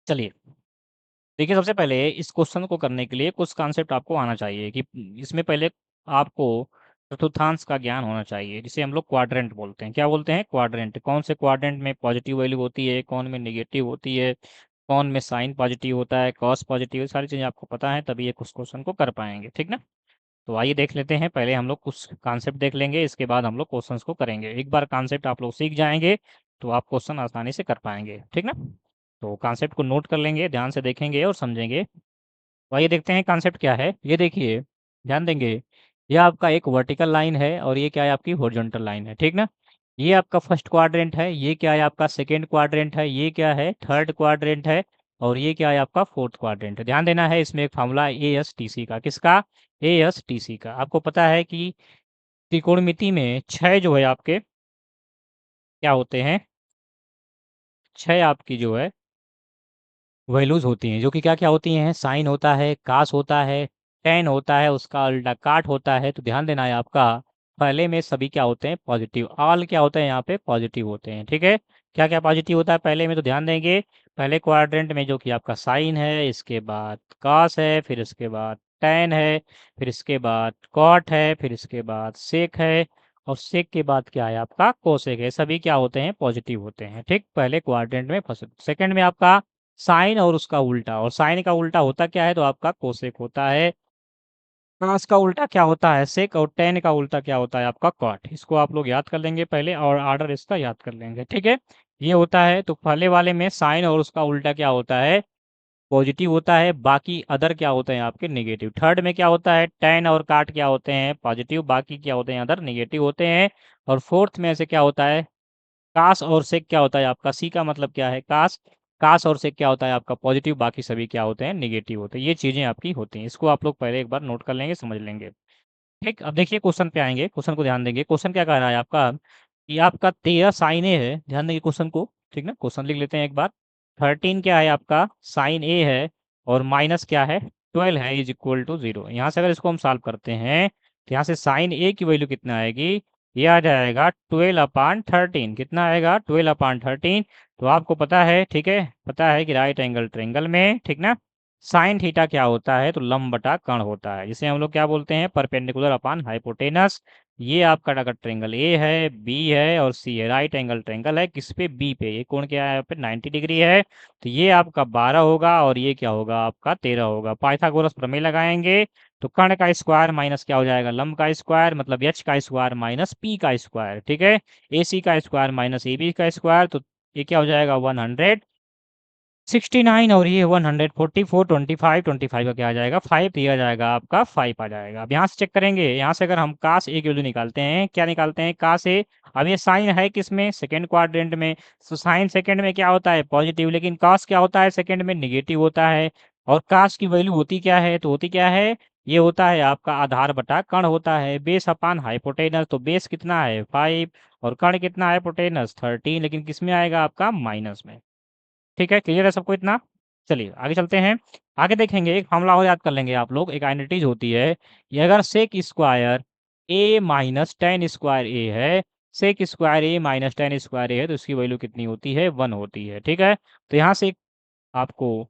चलिए देखिए, सबसे पहले इस क्वेश्चन को करने के लिए कुछ कॉन्सेप्ट आपको आना चाहिए कि इसमें पहले आपको चतुर्थांश का ज्ञान होना चाहिए, जिसे हम लोग क्वाड्रेंट बोलते हैं। क्या बोलते हैं, क्वाड्रेंट। कौन से क्वाड्रेंट में पॉजिटिव वैल्यू होती है, कौन में नेगेटिव होती है, कौन में साइन पॉजिटिव होता है, कॉस पॉजिटिव, सारी चीज़ें आपको पता है, तभी ये कुछ क्वेश्चन को कर पाएंगे। ठीक ना, तो आइए देख लेते हैं, पहले हम लोग कुछ कॉन्सेप्ट देख लेंगे, इसके बाद हम लोग क्वेश्चंस को करेंगे। एक बार कॉन्सेप्ट आप लोग सीख जाएंगे तो आप क्वेश्चन आसानी से कर पाएंगे। ठीक ना, तो कॉन्सेप्ट को नोट कर लेंगे, ध्यान से देखेंगे और समझेंगे। तो आइए देखते हैं कॉन्सेप्ट क्या है। ये देखिए, ध्यान देंगे, ये आपका एक वर्टिकल लाइन है और ये क्या है, आपकी हॉरिजॉन्टल लाइन है। ठीक ना, ये आपका फर्स्ट क्वाड्रेंट है, ये क्या है, आपका सेकेंड क्वाड्रेंट है, ये क्या है, थर्ड क्वाड्रेंट है, और ये क्या है, आपका फोर्थ क्वाड्रेंट है। ध्यान देना है, इसमें एक फार्मूला है ASTC का, किसका, ASTC का। आपको पता है कि त्रिकोणमिति में 6 जो है आपके क्या होते हैं, 6 आपकी जो है वैल्यूज होती हैं, जो कि क्या क्या होती हैं, साइन होता है, कास होता है, टेन होता है, उसका उल्टा काट होता है। तो ध्यान देना है आपका, पहले में सभी क्या होते हैं, पॉजिटिव। ऑल क्या होते हैं यहाँ पे, पॉजिटिव होते हैं। ठीक है, क्या क्या पॉजिटिव होता है पहले में, तो ध्यान देंगे। पहले क्वाड्रेंट में जो कि आपका साइन है, इसके बाद कास है, फिर इसके बाद टेन है, फिर इसके बाद कॉट है, फिर इसके बाद सेक है, और सेक के बाद क्या है आपका, कोसेक है। सभी क्या होते हैं, पॉजिटिव होते हैं। ठीक, पहले क्वाड्रेंट में फर्स्ट। सेकंड में आपका साइन और उसका उल्टा, और साइन का उल्टा होता क्या है, तो आपका कोसेक होता है। कॉस का उल्टा क्या होता है, सेक, और टेन का उल्टा क्या होता है आपका, कॉट। इसको आप लोग याद कर लेंगे पहले, और आर्डर इसका याद कर लेंगे। ठीक है, ये होता है। तो पहले वाले में साइन और उसका उल्टा क्या होता है, पॉजिटिव होता है, बाकी अदर क्या होते हैं आपके, नेगेटिव। थर्ड में क्या होता है, टेन और काट क्या होते हैं, पॉजिटिव, बाकी क्या होते हैं, अदर नेगेटिव होते हैं। और फोर्थ में से क्या होता है, कास और सेक क्या होता है आपका, सी का मतलब क्या है, कास। कास और सेक क्या होता है आपका, पॉजिटिव, बाकी सभी क्या होते हैं, निगेटिव होते हैं। ये चीजें आपकी होती हैं, इसको आप लोग पहले एक बार नोट कर लेंगे, समझ लेंगे। ठीक, अब देखिए क्वेश्चन पे आएंगे, क्वेश्चन को ध्यान देंगे। क्वेश्चन क्या कह रहा है आपका, कि आपका 13 साइन ए है। ध्यान देंगे क्वेश्चन को, ठीक ना, क्वेश्चन लिख लेते हैं एक बार। 13 क्या है आपका, साइन ए है, और माइनस क्या है, 12 है, इज इक्वल टू 0। यहाँ से अगर इसको हम सॉल्व करते हैं, तो यहाँ से साइन ए की वैल्यू कितना आएगी, ये आ जाएगा 12/13। कितना आएगा, 12/13। तो आपको पता है, ठीक है, पता है कि राइट एंगल ट्रेंगल में, ठीक ना, साइन थीटा क्या होता है, तो लंब बटा कर्ण होता है, जिसे हम लोग क्या बोलते हैं, परपेंडिकुलर अपॉन हाइपोटेनस। ये आपका अगर ट्रेंगल ए है, बी है, और सी है, राइट एंगल ट्रेंगल है, किस पे, बी पे। ये कोण क्या है यहाँ पे, 90 डिग्री है। तो ये आपका 12 होगा, और ये क्या होगा आपका 13 होगा। पाइथागोरस प्रमेय लगाएंगे, तो कर्ण का स्क्वायर माइनस क्या हो जाएगा, लंब का स्क्वायर, मतलब एच का स्क्वायर माइनस पी का स्क्वायर। ठीक है, ए सी का स्क्वायर माइनस ए बी का स्क्वायर। तो ये क्या हो जाएगा, 169, और ये 144, 25 का क्या आ जाएगा, 5 दिया जाएगा आपका, 5 आ जाएगा। अब यहाँ से चेक करेंगे, यहाँ से अगर हम कास ए की वैल्यू निकालते हैं, क्या निकालते हैं, कास ए। अब ये साइन है किसमें, सेकंड क्वाड्रेंट में। तो साइन सेकंड में क्या होता है, पॉजिटिव, लेकिन कास क्या होता है, सेकंड में निगेटिव होता है। और कास की वैल्यू होती क्या है, तो होती क्या है, ये होता है आपका आधार बटा कर्ण होता है, बेस अपान हाइपोटेनस। तो बेस कितना है, 5, और कर्ण कितना है, हाइपोटेनस 13, लेकिन किस में आएगा आपका, माइनस में। ठीक है, क्लियर है सबको इतना। चलिए आगे चलते हैं। आगे देखेंगे, एक फॉर्मूला और याद कर लेंगे आप लोग, एक आइडेंटिटीज होती है, कि अगर सेक स्क्वायर ए माइनस टेन स्क्वायर ए है, सेक स्क्वायर ए माइनस टेन स्क्वायर ए है, तो इसकी वैल्यू कितनी होती है, 1 होती है। ठीक है, तो यहाँ से आपको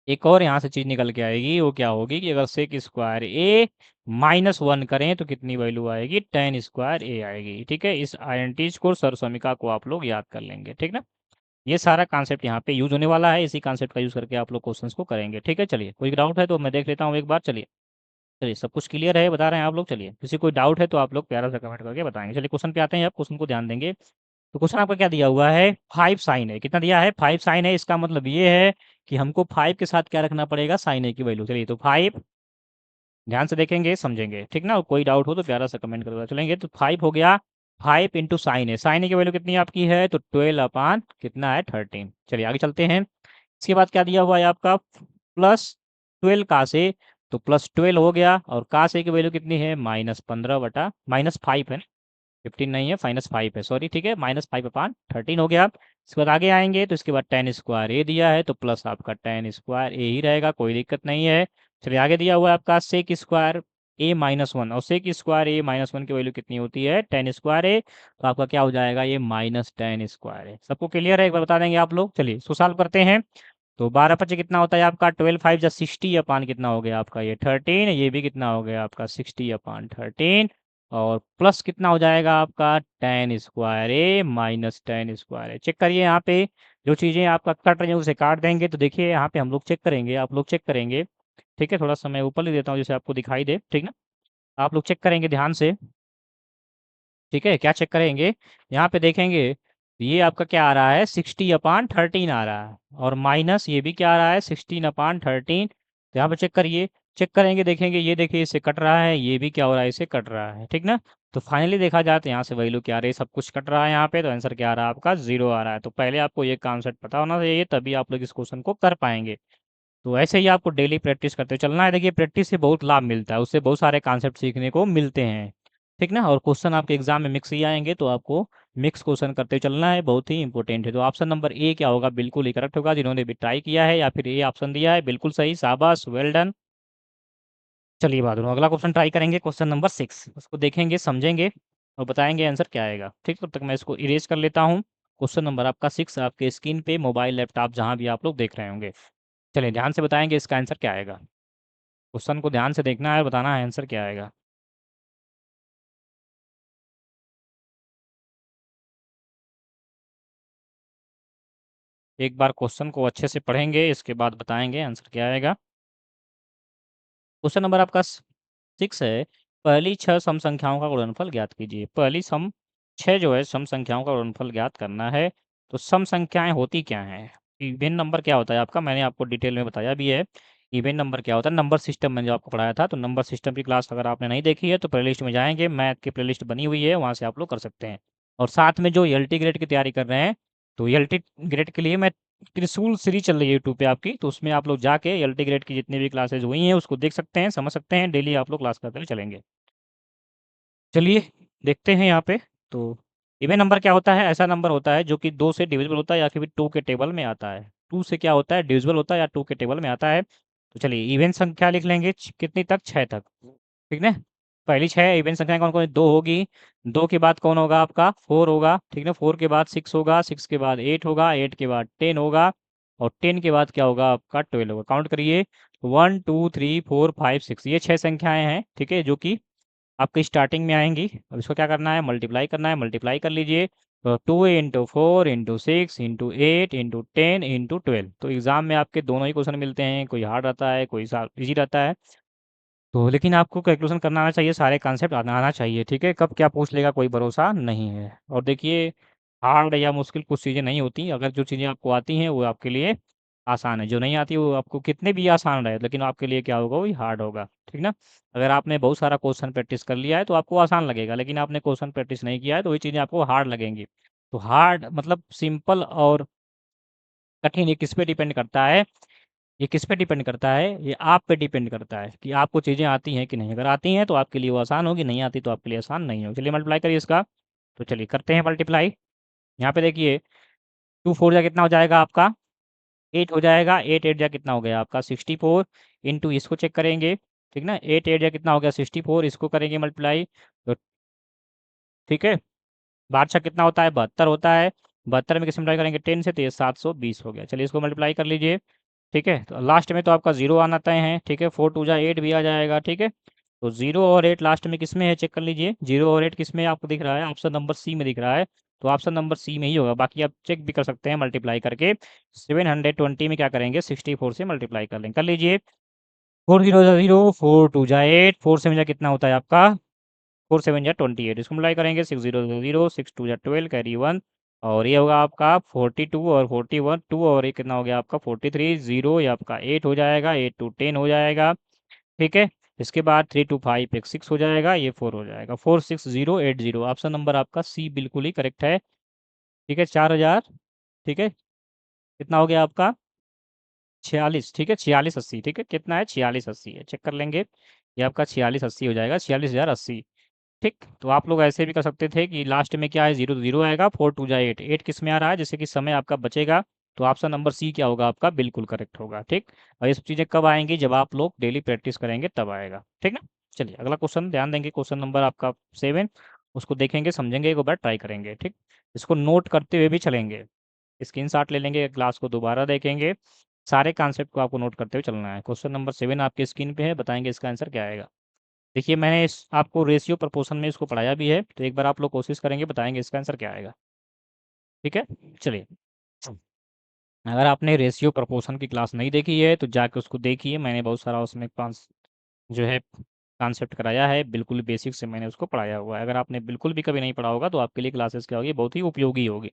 एक और यहाँ से चीज निकल के आएगी, वो क्या होगी, कि अगर सेक स्क्वायर ए -1 करें, तो कितनी वैल्यू आएगी, टेन स्क्वायर ए आएगी। ठीक है, इस आइडेंटिटीज को, सरसमीका को आप लोग याद कर लेंगे। ठीक ना, ये सारा कॉन्सेप्ट यहाँ पे यूज होने वाला है, इसी कॉन्सेप्ट का यूज करके आप लोग क्वेश्चंस को करेंगे। ठीक है, चलिए कोई डाउट है तो मैं देख लेता हूँ एक बार। चलिए, चलिए सब कुछ क्लियर है, बता रहे हैं आप लोग। चलिए, किसी कोई डाउट है तो आप लोग प्यारा सा कमेंट करके बताएंगे। चलिए क्वेश्चन पे आते हैं, आप क्वेश्चन को ध्यान देंगे। तो क्वेश्चन आपका क्या दिया हुआ है, 5 साइन है। कितना दिया है, 5 साइन है। इसका मतलब ये है कि हमको 5 के साथ क्या रखना पड़ेगा, साइन ए की वैल्यू। चलिए, तो 5 ध्यान से देखेंगे, समझेंगे। ठीक ना, कोई डाउट हो तो प्यारा सा कमेंट करके चलेंगे। तो 5 हो गया, 5 इंटू साइन है, साइन ए की वैल्यू कितनी आपकी है, तो 12 अपान कितना है, 13। चलिए आगे चलते हैं। इसके बाद क्या दिया हुआ है आपका, +12 का से, तो +12 हो गया, और का से की वैल्यू कितनी है, -15 बटा -5 है, 15 नहीं है, -5 है, सॉरी। ठीक है, -5/13 हो गया। इसके बाद आगे आएंगे, तो इसके बाद टेन स्क्वायर ए दिया है, तो प्लस आपका टेन स्क्वायर ए ही रहेगा, कोई दिक्कत नहीं है। चलिए आगे दिया हुआ है आपका सेक स्क्वायर A-1, और सेक स्क्वायर A-1 की वैल्यू कितनी होती है, टेन स्क्वायर ए। तो आपका क्या हो जाएगा, ये -10 स्क्वायर है। सबको क्लियर है, एक बार बता देंगे आप लोग। चलिए इसको सॉल्व करते हैं। तो 12 × 5 कितना होता है आपका, 12×5 = 60 अपान कितना हो गया आपका, ये 13। ये भी कितना हो गया आपका, 60/13। और प्लस कितना हो जाएगा आपका, टेन स्क्वायर ए माइनस टेन स्क्वायर ए। चेक करिए यहाँ पे, जो चीज़ें आपका कट रही हैं उसे काट देंगे। तो देखिए यहाँ पे हम लोग चेक करेंगे, आप लोग चेक करेंगे। ठीक है, थोड़ा सा मैं ऊपर ले देता हूँ जिससे आपको दिखाई दे। ठीक ना, आप लोग चेक करेंगे ध्यान से। ठीक है, क्या चेक करेंगे, यहाँ पे देखेंगे, ये आपका क्या आ रहा है, 60/13 आ रहा है, और माइनस ये भी क्या आ रहा है, 16/13। तो यहाँ पे चेक करिए, चेक करेंगे, देखेंगे, ये देखिए इससे कट रहा है, ये भी क्या हो रहा है, इससे कट रहा है। ठीक ना, तो फाइनली देखा जाए तो यहाँ से वैल्यू क्या आ रही है, सब कुछ कट रहा है यहाँ पे, तो आंसर क्या आ रहा है आपका, 0 आ रहा है। तो पहले आपको ये कॉन्सेप्ट पता होना चाहिए, तभी आप लोग इस क्वेश्चन को कर पाएंगे। तो ऐसे ही आपको डेली प्रैक्टिस करते चलना है। देखिए प्रैक्टिस से बहुत लाभ मिलता है, उससे बहुत सारे कॉन्सेप्ट सीखने को मिलते हैं। ठीक ना, और क्वेश्चन आपके एग्जाम में मिक्स ही आएंगे, तो आपको मिक्स क्वेश्चन करते हुए चलना है, बहुत ही इंपॉर्टेंट है। तो ऑप्शन नंबर ए क्या होगा, बिल्कुल ही करेक्ट होगा। जिन्होंने भी ट्राई किया है या फिर ए ऑप्शन दिया है, बिल्कुल सही, शाबाश, वेल डन। चलिए बात करूँ, अगला क्वेश्चन ट्राई करेंगे, क्वेश्चन नंबर 6। उसको देखेंगे, समझेंगे और बताएंगे आंसर क्या आएगा। ठीक, तब तक मैं इसको इरेज कर लेता हूँ। क्वेश्चन नंबर आपका 6 आपके स्क्रीन पे, मोबाइल लैपटॉप जहाँ भी आप लोग देख रहे होंगे। चलिए ध्यान से बताएंगे इसका आंसर क्या आएगा। क्वेश्चन को ध्यान से देखना है, बताना है आंसर क्या आएगा। एक बार क्वेश्चन को अच्छे से पढ़ेंगे, इसके बाद बताएंगे आंसर क्या आएगा। क्वेश्चन नंबर आपका 6 है, पहली 6 सम संख्याओं का गुणनफल ज्ञात कीजिए। पहली सम 6 जो है सम संख्याओं का गुणनफल ज्ञात करना है। तो सम संख्याएं होती क्या हैं? इवन नंबर क्या होता है आपका, मैंने आपको डिटेल में बताया भी है। इवन नंबर क्या होता है, नंबर सिस्टम मैंने जो आपको पढ़ाया था। तो नंबर सिस्टम की क्लास अगर आपने नहीं देखी है तो प्लेलिस्ट में जाएंगे, मैथ की प्लेलिस्ट बनी हुई है, वहाँ से आप लोग कर सकते हैं। और साथ में जो एलटी ग्रेड की तैयारी कर रहे हैं, तो एलटी ग्रेड के लिए मैं त्रिशूल सीरीज चल रही है यूट्यूब पे आपकी, तो उसमें आप लोग जाके एलटी ग्रेड की जितनी भी क्लासेज हुई हैं उसको देख सकते हैं, समझ सकते हैं। डेली आप लोग क्लास करते हुए चलेंगे। चलिए देखते हैं यहाँ पे। तो इवन नंबर क्या होता है, ऐसा नंबर होता है जो कि 2 से डिविजिबल होता है या फिर 2 के टेबल में आता है। 2 से क्या होता है, डिविजिबल होता है या 2 के टेबल में आता है। तो चलिए इवन संख्या लिख लेंगे, कितनी तक, 6 तक। ठीक ना। पहली 6 इवन संख्या कौन कौन, 2 होगी। 2 के बाद कौन होगा आपका, 4 होगा। ठीक ना, 4 के बाद 6 होगा, 6 के बाद 8 होगा, 8 के बाद 10 होगा, और 10 के बाद क्या होगा आपका, 12 होगा। काउंट करिए, 1 2 3 4 5 6, ये 6 संख्याएं हैं। ठीक है, जो कि आपकी स्टार्टिंग में आएंगी। अब इसको क्या करना है, मल्टीप्लाई करना है। मल्टीप्लाई कर लीजिए, तो 2 × 4 × 6 × 8 × 10 × 12। तो एग्जाम में आपके दोनों ही क्वेश्चन मिलते हैं, कोई हार्ड रहता है, कोई इजी रहता है। तो लेकिन आपको कैलकुलेशन करना आना चाहिए, सारे कॉन्सेप्ट आना आना चाहिए। ठीक है, कब क्या पूछ लेगा कोई भरोसा नहीं है। और देखिए, हार्ड या मुश्किल कुछ चीज़ें नहीं होती। अगर जो चीज़ें आपको आती हैं वो आपके लिए आसान है, जो नहीं आती वो आपको कितने भी आसान रहे लेकिन आपके लिए क्या होगा, वही हार्ड होगा। ठीक ना। अगर आपने बहुत सारा क्वेश्चन प्रैक्टिस कर लिया है तो आपको आसान लगेगा, लेकिन आपने क्वेश्चन प्रैक्टिस नहीं किया है तो वही चीज़ें आपको हार्ड लगेंगी। तो हार्ड मतलब सिंपल और कठिन, ये किस पे डिपेंड करता है, ये किस पे डिपेंड करता है, ये आप पे डिपेंड करता है कि आपको चीज़ें आती हैं कि नहीं। अगर आती हैं तो आपके लिए वो आसान होगी, नहीं आती तो आपके लिए आसान नहीं होगी। चलिए मल्टीप्लाई करिए इसका। तो चलिए करते हैं मल्टीप्लाई। यहाँ पे देखिए, 2 4 जा कितना हो जाएगा आपका, 8 हो जाएगा। 8 8 जा कितना हो गया आपका, 64। इंटू इसको चेक करेंगे। ठीक ना, 8 8 जा कितना हो गया, 64। इसको करेंगे मल्टीप्लाई। तो ठीक है, 12 कितना होता है, 72 होता है। 72 में किस मल्टीप्लाई करेंगे, 10 से, तो ये 720 हो गया। चलिए इसको मल्टीप्लाई कर लीजिए। ठीक है, तो लास्ट में तो आपका जीरो आना तय है। ठीक है, 4 2 जा 8 भी आ जाएगा। ठीक है, तो जीरो और 8 लास्ट में किस में है, चेक कर लीजिए। जीरो और 8 किस में आपको दिख रहा है, ऑप्शन नंबर सी में दिख रहा है। तो ऑप्शन नंबर सी में ही होगा, बाकी आप चेक भी कर सकते हैं मल्टीप्लाई करके। 720 में क्या करेंगे, 64 से मल्टीप्लाई कर लेंगे, कर लीजिए। 4 जीरो जा जीरो, 4 2 जा 8, 4 7 जा कितना होता है आपका, 4 7 जा 28। इसको मल्टीप्लाई करेंगे, 6 जीरो जा जीरो, 6 2 जा 12, कैरी 1। और ये होगा आपका 42 और 41 2, और ये कितना हो गया आपका 43, जीरो, ये आपका 8 हो जाएगा, 8 टू 10 हो जाएगा। ठीक है, इसके बाद 3 टू 5 एक 6 हो जाएगा, ये 4 हो जाएगा, 46080। ऑप्शन नंबर आपका सी बिल्कुल ही करेक्ट है। ठीक है, 4000। ठीक है, कितना हो गया आपका, 46। ठीक है, 4680। ठीक है, कितना है, 4680 है, चेक कर लेंगे। ये आपका 4680 हो जाएगा, 46,080। ठीक, तो आप लोग ऐसे भी कर सकते थे कि लास्ट में क्या है, जीरो तो जीरो आएगा, 4 2 जा 8, 8 किस में आ रहा है, जैसे कि समय आपका बचेगा। तो ऑप्शन नंबर सी क्या होगा आपका, बिल्कुल करेक्ट होगा। ठीक, और ये सब चीज़ें कब आएंगी, जब आप लोग डेली प्रैक्टिस करेंगे तब आएगा। ठीक ना। चलिए अगला क्वेश्चन ध्यान देंगे, क्वेश्चन नंबर आपका 7। उसको देखेंगे, समझेंगे, एक बार ट्राई करेंगे। ठीक, इसको नोट करते हुए भी चलेंगे, स्क्रीनशॉट ले लेंगे, क्लास को दोबारा देखेंगे, सारे कॉन्सेप्ट को आपको नोट करते हुए चलना है। क्वेश्चन नंबर 7 आपके स्क्रीन पे है, बताएंगे इसका आंसर क्या आएगा। देखिए, मैंने इस आपको रेशियो प्रपोर्शन में इसको पढ़ाया भी है, तो एक बार आप लोग कोशिश करेंगे, बताएंगे इसका आंसर क्या आएगा। ठीक है, चलिए। अगर आपने रेशियो प्रपोर्शन की क्लास नहीं देखी है तो जाके उसको देखिए, मैंने बहुत सारा उसमें पांच जो है कॉन्सेप्ट कराया है, बिल्कुल बेसिक से मैंने उसको पढ़ाया हुआ है। अगर आपने बिल्कुल भी कभी नहीं पढ़ा होगा तो आपके लिए क्लासेस क्या होगी, बहुत ही उपयोगी होगी।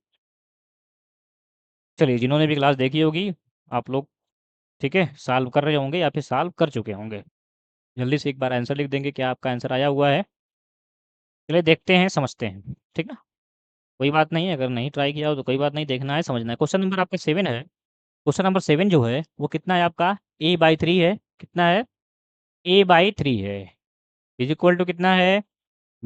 चलिए, जिन्होंने भी क्लास देखी होगी आप लोग, ठीक है, सॉल्व कर रहे होंगे या फिर सॉल्व कर चुके होंगे, जल्दी से एक बार आंसर लिख देंगे, क्या आपका आंसर आया हुआ है। चलिए देखते हैं, समझते हैं। ठीक ना, कोई बात नहीं है, अगर नहीं ट्राई किया हो तो कोई बात नहीं, देखना है, समझना है। क्वेश्चन नंबर आपका 7 है। क्वेश्चन नंबर 7 जो है वो कितना है आपका, a/3 है। कितना है, a/3 है। इज इक्वल टू कितना है,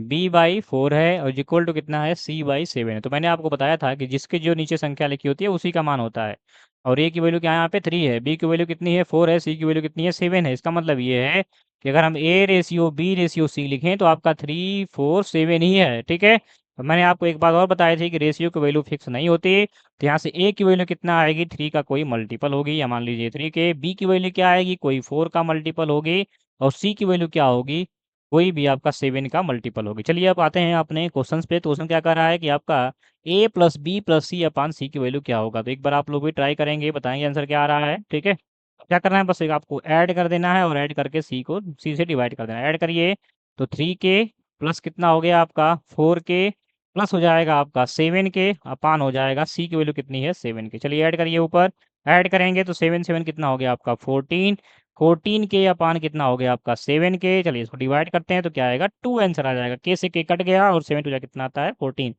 b/4 है और इक्वल टू कितना है, c/7 है। तो मैंने आपको बताया था कि जिसके जो नीचे संख्या लिखी होती है उसी का मान होता है। और a की वैल्यू क्या है यहाँ पे 3 है, b की वैल्यू कितनी है 4 है, c की वैल्यू कितनी है 7 है। इसका मतलब ये है कि अगर हम a ratio b ratio c लिखें तो आपका 3 4 7 ही है, ठीक है। और मैंने आपको एक बात और बताई थी कि रेशियो की वैल्यू फिक्स नहीं होती। तो यहाँ से a की वैल्यू कितना आएगी, 3 का कोई मल्टीपल होगी, या मान लीजिए 3 के। b की वैल्यू क्या आएगी, कोई 4 का मल्टीपल होगी। और c की वैल्यू क्या होगी, कोई भी आपका 7 का मल्टीपल होगी। चलिए अब आते हैं अपने क्वेश्चंस पे। तो क्वेश्चन क्या कर रहा है कि आपका a प्लस बी प्लस सी अपान सी की वैल्यू क्या होगा। तो एक बार आप लोग भी ट्राई करेंगे, बताएंगे आंसर क्या आ रहा है, ठीक है। क्या करना है, बस एक आपको ऐड कर देना है और ऐड करके सी को सी से डिवाइड कर देना है। ऐड करिए तो 3 के प्लस कितना हो गया आपका 4 के, प्लस हो जाएगा आपका 7 के, अपान हो जाएगा सी की वैल्यू कितनी है 7 के। चलिए ऐड करिए, ऊपर ऐड करेंगे तो 7 7 कितना हो गया आपका 14, 14 के अपान कितना हो गया आपका 7 के। चलिए इसको डिवाइड करते हैं तो क्या आएगा 2 आंसर आ जाएगा। के से के कट गया और 7 टू जा कितना आता है 14।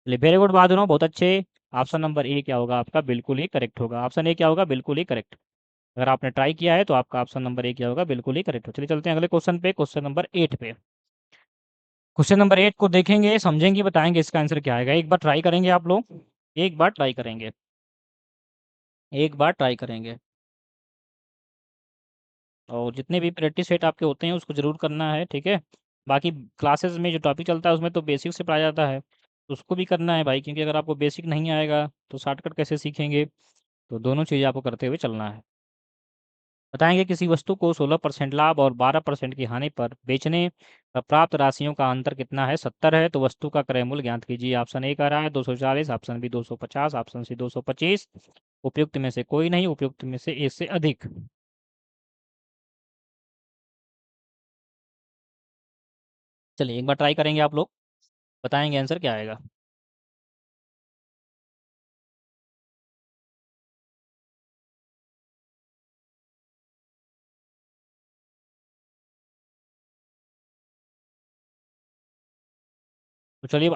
चलिए वेरी गुड बहादुर, बहुत अच्छे। ऑप्शन नंबर ए क्या होगा आपका, बिल्कुल ही करेक्ट होगा। ऑप्शन ए क्या होगा, बिल्कुल ही करेक्ट। अगर आपने ट्राई किया है तो आपका ऑप्शन नंबर ए क्या होगा, बिल्कुल ही करेक्ट हो। चलिए चलते हैं अगले क्वेश्चन पे, क्वेश्चन नंबर 8 पे। क्वेश्चन नंबर 8 को देखेंगे, समझेंगे, बताएंगे इसका आंसर क्या आएगा। एक बार ट्राई करेंगे आप लोग, एक बार ट्राई करेंगे, एक बार ट्राई करेंगे। और जितने भी प्रैक्टिस सेट आपके होते हैं उसको ज़रूर करना है, ठीक है। बाकी क्लासेस में जो टॉपिक चलता है उसमें तो बेसिक से पढ़ाया जाता है, तो उसको भी करना है भाई, क्योंकि अगर आपको बेसिक नहीं आएगा तो शॉर्टकट कैसे सीखेंगे। तो दोनों चीज़ें आपको करते हुए चलना है। बताएंगे किसी वस्तु को 16% लाभ और 12% की हानि पर बेचने पर प्राप्त राशियों का अंतर कितना है, 70 है। तो वस्तु का क्रय मूल्य ज्ञात कीजिए। ऑप्शन ए का रहा है 240, ऑप्शन बी 250, ऑप्शन सी 225। उपयुक्त में से कोई नहीं, उपयुक्त में से एक से अधिक। चलिए एक बार ट्राई करेंगे आप लोग, बताएंगे आंसर क्या आएगा। तो चलिए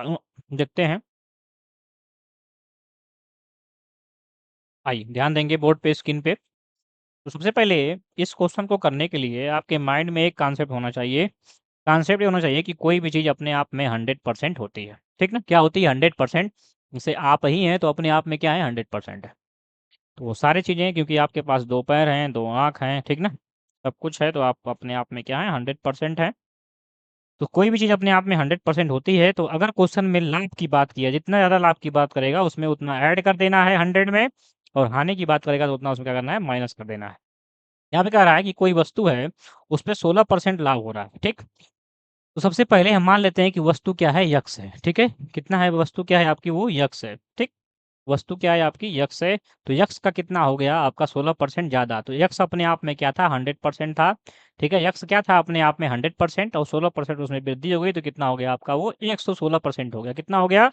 देखते हैं। आइए ध्यान देंगे बोर्ड पे, स्क्रीन पे। तो सबसे पहले इस क्वेश्चन को करने के लिए आपके माइंड में एक कॉन्सेप्ट होना चाहिए। कॉन्सेप्ट ये होना चाहिए कि कोई भी चीज़ अपने आप में 100% होती है, ठीक ना। क्या होती है 100%, जैसे आप ही हैं तो अपने आप में क्या है 100% है। तो वो सारी चीज़ें, क्योंकि आपके पास दो पैर हैं, दो आँख हैं, ठीक ना, सब कुछ है, तो आप अपने आप में क्या है 100% है। तो कोई भी चीज़ अपने आप में 100% होती है। तो अगर क्वेश्चन में लाभ की बात की है, जितना ज़्यादा लाभ की बात करेगा उसमें उतना ऐड कर देना है 100 में, और हानि की बात करेगा तो उतना उसमें क्या करना है, माइनस कर देना है। यहाँ पे कह रहा है कि कोई वस्तु है, उस पे 16% लाभ हो रहा है, ठीक। तो सबसे पहले हम मान लेते हैं कि वस्तु क्या है, यक्स है, ठीक है। कितना है वस्तु, क्या है आपकी, वो यक्स है, ठीक। वस्तु क्या है आपकी, यक्स है। तो यक्स का कितना हो गया आपका 16% ज़्यादा। तो यक्स अपने आप में क्या था 100% था, ठीक है। यक्स क्या था अपने आप में 100%, और 16% उसमें वृद्धि हो गई तो कितना हो गया आपका, वो 116% हो गया। कितना हो गया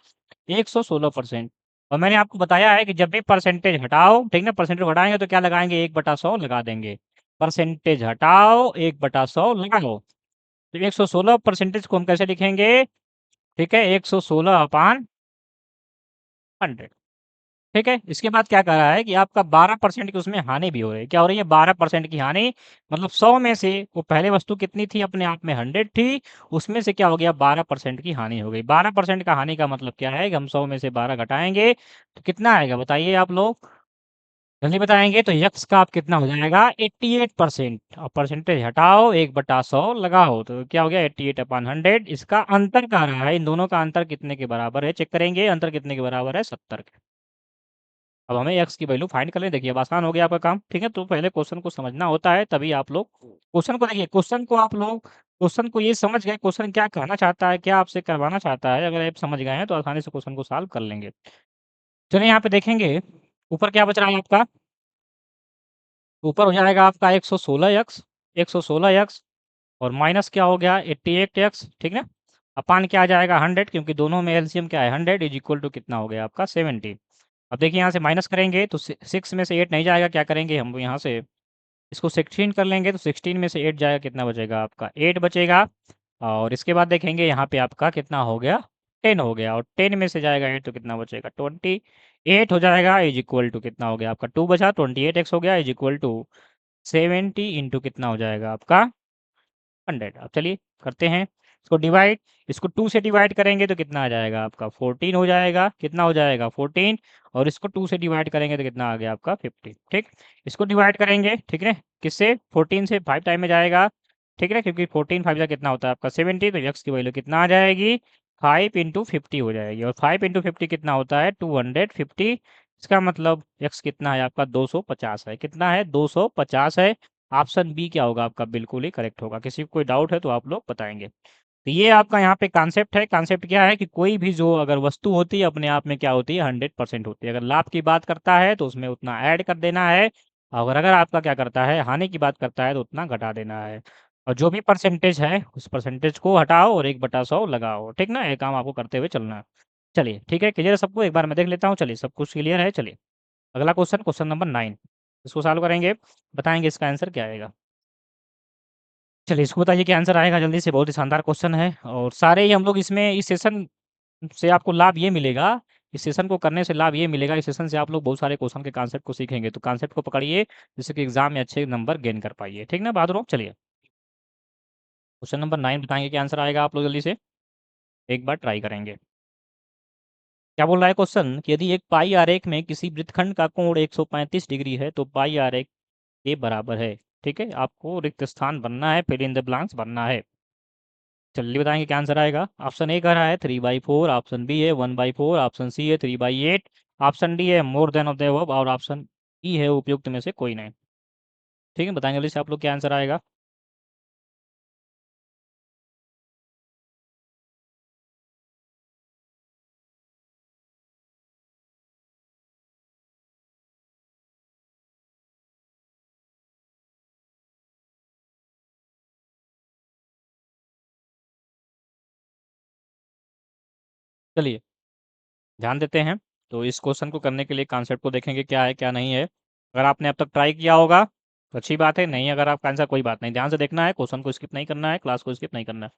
116%। और मैंने आपको बताया है कि जब भी परसेंटेज हटाओ, ठीक ना, परसेंटेज हटाएंगे तो क्या लगाएंगे, 1/100 लगा देंगे। परसेंटेज हटाओ 1/100 लगाओ। तो 116 परसेंटेज को हम कैसे लिखेंगे, ठीक है, 116 अपान 100, ठीक है। इसके बाद क्या कह रहा है कि आपका 12% की उसमें हानि भी हो रही है। क्या हो रही है, 12% की हानि, मतलब 100 में से वो पहले वस्तु कितनी थी, अपने आप में 100 थी, उसमें से क्या हो गया 12% की हानि हो गई। 12% का हानि का मतलब क्या है कि हम 100 में से 12 घटाएंगे तो कितना आएगा, बताइए आप लोग, जल्दी बताएंगे। तो यक्स का आप कितना हो जाएगा 88%, और परसेंटेज हटाओ 1/100 लगाओ तो क्या हो गया 88/100। इसका अंतर कह रहा है, इन दोनों का अंतर कितने के बराबर है, चेक करेंगे। अंतर कितने के बराबर है, 70 के। अब हमें एक्स की वैल्यू फाइंड कर लें। देखिए अब आसान हो गया आपका काम, ठीक है। तो पहले क्वेश्चन को समझना होता है, तभी आप लोग क्वेश्चन को देखिए। क्वेश्चन को आप लोग, क्वेश्चन को ये समझ गए क्वेश्चन क्या कहना चाहता है, क्या आपसे करवाना चाहता है, अगर आप समझ गए हैं तो आसानी से क्वेश्चन को सॉल्व कर लेंगे। चलिए यहाँ पे देखेंगे, ऊपर क्या बच रहा है आपका, ऊपर हो जाएगा आपका 116 एक्स, 116 एक्स, और माइनस क्या हो गया 88 एक्स, ठीक है। अपान क्या आ जाएगा 100, क्योंकि दोनों में एलसीएम क्या है 100, इज इक्वल टू कितना हो गया आपका 70। अब देखिए यहाँ से माइनस करेंगे तो 6 में से 8 नहीं जाएगा, क्या करेंगे हम यहाँ से इसको 16 कर लेंगे। तो 16 में से 8 जाएगा, कितना बचेगा आपका 8 बचेगा। और इसके बाद देखेंगे यहाँ पे आपका कितना हो गया 10 हो गया, और 10 में से जाएगा 8 तो कितना बचेगा 28 हो जाएगा, इज इक्वल टू कितना हो गया आपका 2 बचा, 28 एक्स हो गया, इज इक्वल टू 70 इंटू कितना हो जाएगा आपका 100। अब चलिए करते हैं। इसको डिवाइड, इसको 2 से डिवाइड करेंगे तो कितना आ जाएगा आपका 14 हो जाएगा, कितना हो जाएगा 14, और इसको 2 से डिवाइड करेंगे तो कितना आ गया आपका 50, ठीक। इसको डिवाइड करेंगे, ठीक है, किससे 14 से 5 टाइम में जाएगा, ठीक है, क्योंकि 14 5 का कितना होता है आपका 70, तो x की वैल्यू कितना आ जाएगी 5 इंटू 50 हो जाएगी, और 5 इंटू 50 कितना होता है 250, इसका मतलब x कितना है आपका 250 है, कितना है 250 है। ऑप्शन बी क्या होगा आपका बिल्कुल ही करेक्ट होगा। किसी को कोई डाउट है तो आप लोग बताएंगे। तो ये आपका यहाँ पे कॉन्सेप्ट है। कॉन्सेप्ट क्या है कि कोई भी जो अगर वस्तु होती है अपने आप में क्या होती है 100% होती है। अगर लाभ की बात करता है तो उसमें उतना ऐड कर देना है, और अगर आपका क्या करता है हानि की बात करता है तो उतना घटा देना है, और जो भी परसेंटेज है उस परसेंटेज को हटाओ और 1/100 लगाओ, ठीक ना, ये काम आपको करते हुए चलना है। चलिए ठीक है, क्लियर है सबको, एक बार मैं देख लेता हूँ। चलिए सब कुछ क्लियर है। चलिए अगला क्वेश्चन, क्वेश्चन नंबर 9, इसको सॉल्व करेंगे, बताएंगे इसका आंसर क्या आएगा। चलिए इसको बताइए क्या आंसर आएगा जल्दी से। बहुत ही शानदार क्वेश्चन है, और सारे ही हम लोग इसमें इस सेशन से आपको लाभ ये मिलेगा, इस सेशन को करने से लाभ ये मिलेगा, इस सेशन से आप लोग बहुत सारे क्वेश्चन के कॉन्सेप्ट को सीखेंगे, तो कॉन्सेप्ट को पकड़िए जिससे कि एग्जाम में अच्छे नंबर गेन कर पाइए, ठीक ना बहादुर। चलिए क्वेश्चन नंबर 9 बताएंगे क्या आंसर आएगा, आप लोग जल्दी से एक बार ट्राई करेंगे। क्या बोल रहा है क्वेश्चन कि यदि एक पाई आरेख में किसी वृत्तखंड का कोण 135 डिग्री है तो पाई आरेख के बराबर है, ठीक है, आपको रिक्त स्थान बनना है, फिल इन द ब्लैंक्स बनना है। जल्दी बताएंगे क्या आंसर आएगा। ऑप्शन ए कह रहा है 3/4, ऑप्शन बी है 1/4, ऑप्शन सी है 3/8, ऑप्शन डी है more than of the above, और ऑप्शन ई है उपयुक्त में से कोई नहीं। ठीक है, बताएंगे जल्दी से आप लोग क्या आंसर आएगा। चलिए ध्यान देते हैं। तो इस क्वेश्चन को करने के लिए कॉन्सेप्ट को देखेंगे क्या है क्या नहीं है। अगर आपने अब तक ट्राई किया होगा तो अच्छी बात है, नहीं अगर आपका आंसर कोई बात नहीं, ध्यान से देखना है, क्वेश्चन को स्किप नहीं करना है, क्लास को स्किप नहीं करना है।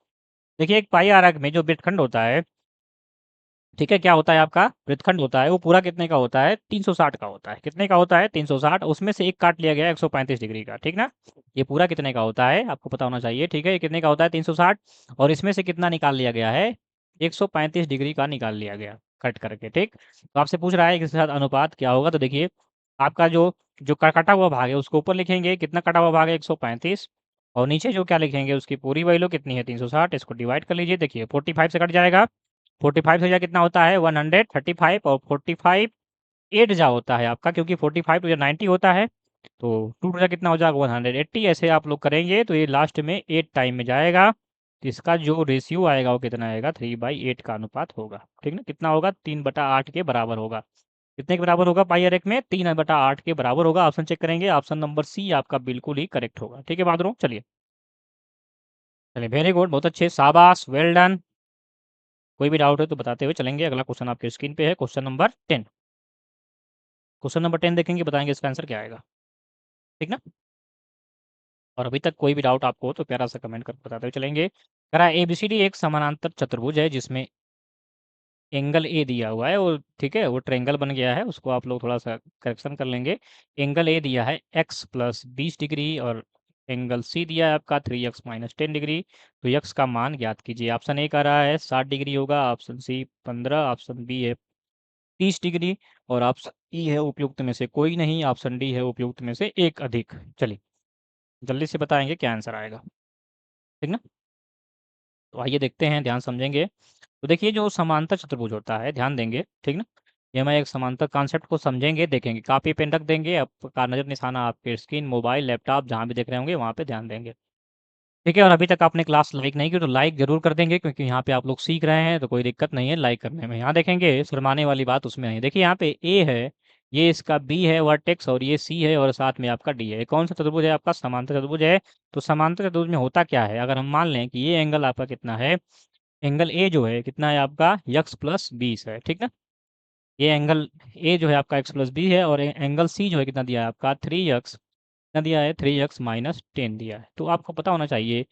देखिए एक पाई आरेख में जो वृत्तखंड होता है, ठीक है, क्या होता है आपका वृत्तखंड होता है, वो पूरा कितने का होता है 360 का होता है, कितने का होता है 360, उसमें से एक काट लिया गया है 135 डिग्री का, ठीक ना। ये पूरा कितने का होता है आपको पता होना चाहिए, ठीक है, ये कितने का होता है 360, और इसमें से कितना निकाल लिया गया है 135 डिग्री का निकाल लिया गया कट करके, ठीक। तो आपसे पूछ रहा है कि इसके साथ अनुपात क्या होगा, तो देखिए आपका जो जो कटा हुआ भाग है उसको ऊपर लिखेंगे, कितना कटा हुआ भाग है 135, और नीचे जो क्या लिखेंगे उसकी पूरी वैल्यू कितनी है 360, इसको डिवाइड कर लीजिए, देखिए 45 से कट जाएगा, 45 से जा कितना होता है 135, और 45 8 जा होता है आपका, क्योंकि 45 तो 90 होता है, तो 2 जा कितना हो जाएगा 180, ऐसे आप लोग करेंगे तो ये लास्ट में 8 टाइम में जाएगा, तो इसका जो रेशियो आएगा वो कितना आएगा 3/8 का अनुपात होगा, ठीक ना, कितना होगा 3/8 के बराबर होगा। कितने के बराबर होगा पाई आरेख में 3/8 के बराबर होगा। ऑप्शन चेक करेंगे, ऑप्शन नंबर सी आपका बिल्कुल ही करेक्ट होगा, ठीक है बहादुर। चलिए चलिए वेरी गुड, बहुत अच्छे, शाबाश, वेल डन। कोई भी डाउट है तो बताते हुए चलेंगे। अगला क्वेश्चन आपके स्क्रीन पे है, क्वेश्चन नंबर 10। क्वेश्चन नंबर 10 देखेंगे, बताएंगे इसका आंसर क्या आएगा, ठीक ना। और अभी तक कोई भी डाउट आपको हो तो प्यारा सा कमेंट कर बताते हुए चलेंगे। करा ABCD एक समानांतर चतुर्भुज है जिसमें एंगल ए दिया हुआ है, और ठीक है वो ट्रायंगल बन गया है, उसको आप लोग थोड़ा सा करेक्शन कर लेंगे। एंगल ए दिया है x+20 डिग्री, और एंगल सी दिया है आपका 3x-10 डिग्री। तो यक्स का मान ज्ञात कीजिए। ऑप्शन ए कह रहा है 60 डिग्री होगा, ऑप्शन सी 15, ऑप्शन बी है 30 डिग्री, और ऑप्शन ई है उपयुक्त में से कोई नहीं, ऑप्शन डी है उपयुक्त में से एक अधिक। चलिए जल्दी से बताएंगे क्या आंसर आएगा, ठीक ना। तो आइए देखते हैं, ध्यान समझेंगे। तो देखिए जो समांतर चतुर्भुज होता है, ध्यान देंगे, ठीक ना, ये मैं एक समांतर कॉन्सेप्ट को समझेंगे, देखेंगे, कापी पेन रख देंगे, आपका नज़र निशाना आपके स्क्रीन, मोबाइल, लैपटॉप जहाँ भी देख रहे होंगे वहाँ पे ध्यान देंगे, ठीक है। और अभी तक आपने क्लास लाइक नहीं की तो लाइक ज़रूर कर देंगे, क्योंकि यहाँ पे आप लोग सीख रहे हैं तो कोई दिक्कत नहीं है लाइक करने में। यहाँ देखेंगे शर्माने वाली बात उसमें नहीं है। देखिए यहाँ पे ए है, ये इसका बी है वर्टेक्स, और ये सी है, और साथ में आपका डी है। ये कौन सा चतुर्भुज है आपका समांतर चतुर्भुज है। तो समांतर चतुर्भुज में होता क्या है, अगर हम मान लें कि ये एंगल आपका कितना है, एंगल ए जो है कितना है आपका x+20 है, ठीक ना। ये एंगल ए जो है आपका x+20 है, और एंगल सी जो है कितना दिया है आपका 3x, कितना दिया है 3x-10 दिया है। तो आपको पता होना चाहिए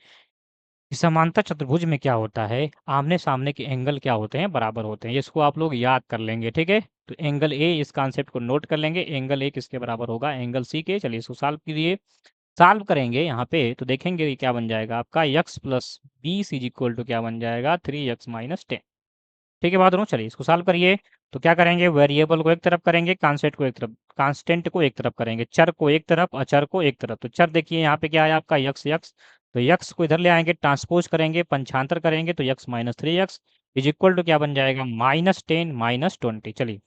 समांतर चतुर्भुज में क्या होता है, आमने सामने के एंगल क्या होते हैं बराबर होते हैं, इसको आप लोग याद कर लेंगे, ठीक है। तो एंगल ए, इस कॉन्सेप्ट को नोट कर लेंगे, एंगल ए किसके बराबर होगा एंगल सी के। चलिए इसको सॉल्व कीजिए। सॉल्व करेंगे यहाँ पे तो देखेंगे कि क्या बन जाएगा आपका x प्लस बीस इज इक्वल टू क्या बन जाएगा 3x माइनस 10। ठीक है बात दोनों, चलिए इसको सॉल्व करिए। तो क्या करेंगे, वेरिएबल को एक तरफ करेंगे, कांस्टेंट को एक तरफ, कांस्टेंट को एक तरफ करेंगे, चर को एक तरफ, अचर को एक तरफ। तो चर देखिए यहाँ पे क्या है आपका यक्स यक्स, तो यक्स को इधर ले आएंगे, ट्रांसपोज करेंगे, पंचांतर करेंगे तो x minus 3x is equal to क्या बन जाएगा -10 -20। चलिए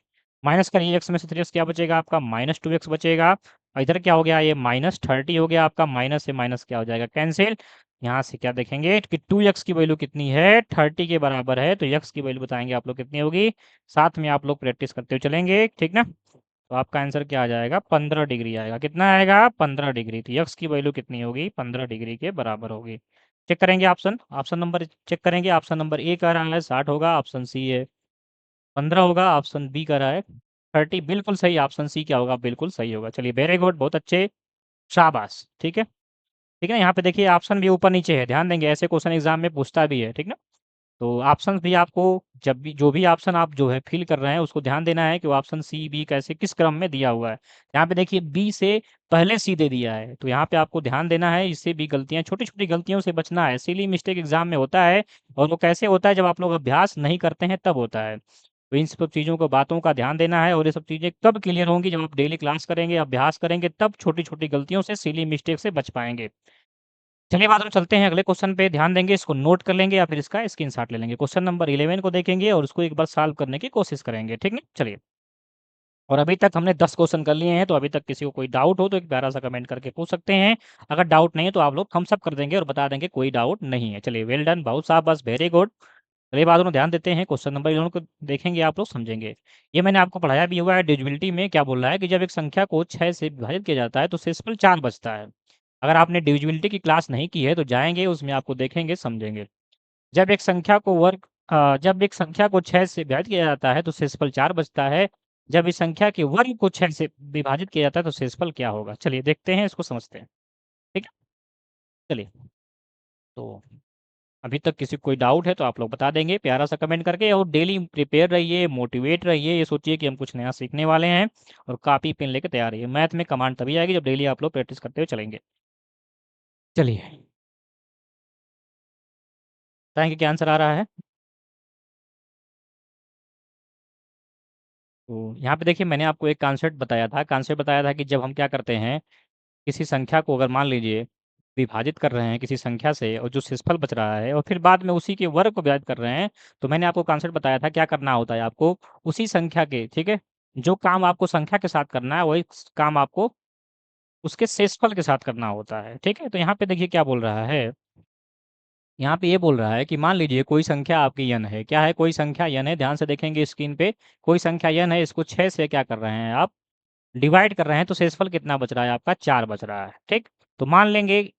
माइनस करिए, एक्स में से 3x क्या बचेगा आपका -2x बचेगा, और इधर क्या हो गया ये -30 हो गया आपका, माइनस से माइनस क्या हो जाएगा कैंसिल। यहाँ से क्या देखेंगे कि 2x की वैल्यू कितनी है 30 के बराबर है, तो x की वैल्यू बताएंगे आप लोग कितनी होगी, साथ में आप लोग प्रैक्टिस करते हुए चलेंगे, ठीक ना। तो आपका आंसर क्या आ जाएगा 15 डिग्री आएगा, कितना आएगा 15 डिग्री। तो x की वैल्यू कितनी होगी 15 डिग्री के बराबर होगी। चेक करेंगे ऑप्शन, ऑप्शन नंबर चेक करेंगे, ऑप्शन नंबर ए कह रहा है 60 होगा, ऑप्शन सी है 15 होगा, ऑप्शन बी कह रहा है 30, बिल्कुल सही, ऑप्शन सी क्या होगा बिल्कुल सही होगा। चलिए वेरी गुड, बहुत अच्छे, शाबाश, ठीक है। ठीक है, यहाँ पे देखिए ऑप्शन भी ऊपर नीचे है, ध्यान देंगे ऐसे क्वेश्चन एग्जाम में पूछता भी है, ठीक ना। तो ऑप्शन भी आपको, जब भी जो भी ऑप्शन आप जो है फिल कर रहे हैं उसको ध्यान देना है कि वो ऑप्शन सी बी कैसे किस क्रम में दिया हुआ है। यहाँ पे देखिए बी से पहले सी दे दिया है, तो यहाँ पे आपको ध्यान देना है, इससे भी गलतियाँ, छोटी छोटी गलतियों से बचना है, सिली मिस्टेक एग्जाम में होता है, और वो कैसे होता है जब आप लोग अभ्यास नहीं करते हैं तब होता है। तो इन सब चीज़ों को, बातों का ध्यान देना है, और ये सब चीज़ें कब क्लियर होंगी, जब आप डेली क्लास करेंगे, अभ्यास करेंगे, तब छोटी छोटी गलतियों से, सिली मिस्टेक से बच पाएंगे। चलिए बाद में चलते हैं अगले क्वेश्चन पे, ध्यान देंगे, इसको नोट कर लेंगे या फिर इसका स्क्रीनशॉट ले लेंगे। क्वेश्चन नंबर 11 को देखेंगे और उसको एक बार सॉल्व करने की कोशिश करेंगे, ठीक है, चलिए। और अभी तक हमने 10 क्वेश्चन कर लिए हैं, तो अभी तक किसी को कोई डाउट हो तो एक प्यारा सा कमेंट करके पूछ सकते हैं। अगर डाउट नहीं है तो आप लोग थम्स अप कर देंगे और बता देंगे कोई डाउट नहीं है। चलिए वेल डन, बहुत साहब, बस वेरी गुड। चलिए बात में ध्यान देते हैं, क्वेश्चन नंबर 11 को देखेंगे, आप लोग समझेंगे। ये मैंने आपको पढ़ाया भी हुआ है, डिविजिबिलिटी में क्या बोल रहा है कि जब एक संख्या को 6 से विभाजित किया जाता है तो शेषफल 4 बचता है। अगर आपने डिविजिबिलिटी की क्लास नहीं की है तो जाएंगे, उसमें आपको देखेंगे, समझेंगे। जब एक संख्या को जब एक संख्या को 6 से विभाजित किया जाता है तो शेषफल 4 बचता है। जब इस संख्या के वर्ग को 6 से विभाजित किया जाता है तो शेषफल क्या होगा? चलिए देखते हैं, इसको समझते हैं। ठीक है? चलिए, तो अभी तक किसी को कोई डाउट है तो आप लोग बता देंगे प्यारा सा कमेंट करके, और डेली प्रिपेयर रहिए, मोटिवेट रहिए, ये सोचिए कि हम कुछ नया सीखने वाले हैं, और कॉपी पेन लेके तैयार रहिए। मैथ में कमांड तभी आएगी जब डेली आप लोग प्रैक्टिस करते हुए चलेंगे। चलिए, बताएँगे क्या आंसर आ रहा है? तो यहाँ पे देखिए मैंने आपको एक कॉन्सेप्ट बताया था कि जब हम क्या करते हैं, किसी संख्या को अगर मान लीजिए विभाजित कर रहे हैं किसी संख्या से, और जो शेषफल बच रहा है और फिर बाद में उसी के वर्ग को विभाजित कर रहे हैं, तो मैंने आपको कॉन्सेप्ट बताया था क्या करना होता है आपको, उसी संख्या के, ठीक है, जो काम आपको संख्या के साथ करना है वही काम आपको उसके शेषफल के साथ करना होता है, ठीक है। तो यहाँ पे देखिए क्या बोल रहा है, यहाँ पे ये बोल रहा है कि मान लीजिए कोई संख्या आपकी n है, क्या है, कोई संख्या n है, ध्यान से देखेंगे स्क्रीन पे, कोई संख्या n है, इसको 6 से क्या कर रहे हैं आप, डिवाइड कर रहे हैं, तो शेषफल कितना बच रहा है आपका 4 बच रहा है, ठीक। तो मान लेंगे,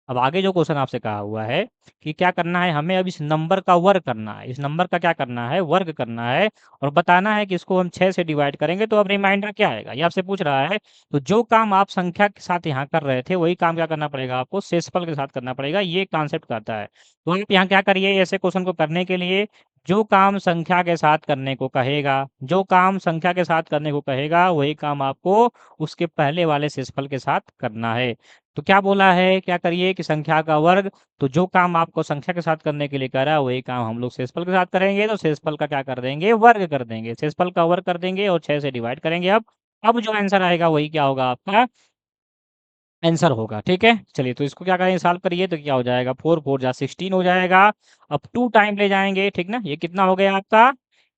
अब आगे जो क्वेश्चन आपसे कहा हुआ है कि क्या करना है, हमें अब इस नंबर का वर्ग करना है, इस नंबर का क्या करना है, वर्ग करना है, और बताना है कि इसको हम 6 से डिवाइड करेंगे तो अब रिमाइंडर क्या आएगा, ये आपसे पूछ रहा है। तो जो काम आप संख्या के साथ यहाँ कर रहे थे वही काम क्या करना पड़ेगा आपको शेषफल के साथ करना पड़ेगा, ये कॉन्सेप्ट करता है। तो आप यहाँ क्या करिए, ऐसे क्वेश्चन को करने के लिए, जो काम संख्या के साथ करने को कहेगा, जो काम संख्या के साथ करने को कहेगा वही काम आपको उसके पहले वाले शेषफल के साथ करना है। तो क्या बोला है, क्या करिए कि संख्या का वर्ग, तो जो काम आपको संख्या के साथ करने के लिए कह रहा है वही काम हम लोग शेषफल के साथ करेंगे, तो शेषफल का क्या कर देंगे, वर्ग कर देंगे, शेषफल का वर्ग कर देंगे और 6 से डिवाइड करेंगे। अब जो आंसर आएगा वही क्या होगा आपका आंसर होगा, ठीक है। चलिए तो इसको क्या करेंगे, सॉल्व करिए, तो क्या हो जाएगा, 4 4 जा 16 हो जाएगा। अब 2 टाइम ले जाएंगे, ठीक ना, ये कितना हो गया आपका,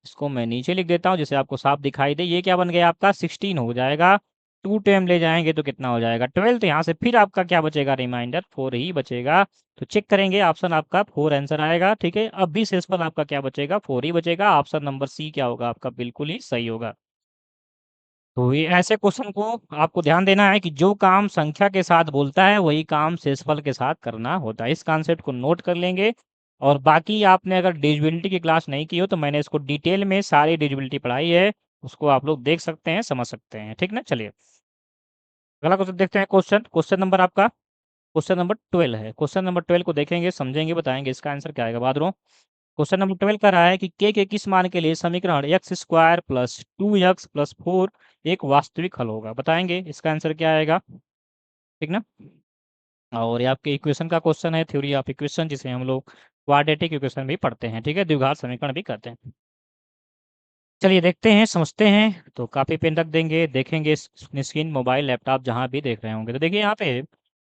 इसको मैं नीचे लिख देता हूँ जिससे आपको साफ दिखाई दे, ये क्या बन गया आपका 16 हो जाएगा। 2 टाइम ले जाएंगे तो कितना हो जाएगा 12, तो यहाँ से फिर आपका क्या बचेगा, रिमाइंडर 4 ही बचेगा। तो चेक करेंगे, ऑप्शन आपका 4 आंसर आएगा, ठीक है। अब भी शेषफल आपका क्या बचेगा, 4 ही बचेगा, ऑप्शन नंबर सी क्या होगा आपका बिल्कुल ही सही होगा। तो ये ऐसे क्वेश्चन को आपको ध्यान देना है कि जो काम संख्या के साथ बोलता है वही काम शेषफल के साथ करना होता है, इस कॉन्सेप्ट को नोट कर लेंगे। और बाकी आपने अगर डिविजिबिलिटी की क्लास नहीं की हो तो मैंने इसको डिटेल में सारी डिविजिबिलिटी पढ़ाई है, उसको आप लोग देख सकते हैं, समझ सकते हैं, ठीक ना। चलिए अगला क्वेश्चन देखते हैं, क्वेश्चन क्वेश्चन नंबर आपका क्वेश्चन नंबर 12 है। क्वेश्चन नंबर 12 को देखेंगे, समझेंगे, बताएंगे इसका आंसर क्या आएगा बाद में। क्वेश्चन नंबर 12 का रहा है कि के किस मान के लिए समीकरण x square plus 2x plus 4 एक वास्तविक हल होगा, बताएंगे इसका आंसर क्या आएगा, ठीक ना। और ये आपके इक्वेशन का क्वेश्चन है, थ्योरी ऑफ इक्वेशन, जिसे हम लोग क्वाड्रेटिक इक्वेशन भी पढ़ते हैं, ठीक है, द्विघात समीकरण भी कहते हैं। चलिए देखते हैं, समझते हैं। तो कॉपी पेन रख देंगे, देखेंगे स्क्रीन, मोबाइल, लैपटॉप जहाँ भी देख रहे होंगे। तो देखिए यहाँ पे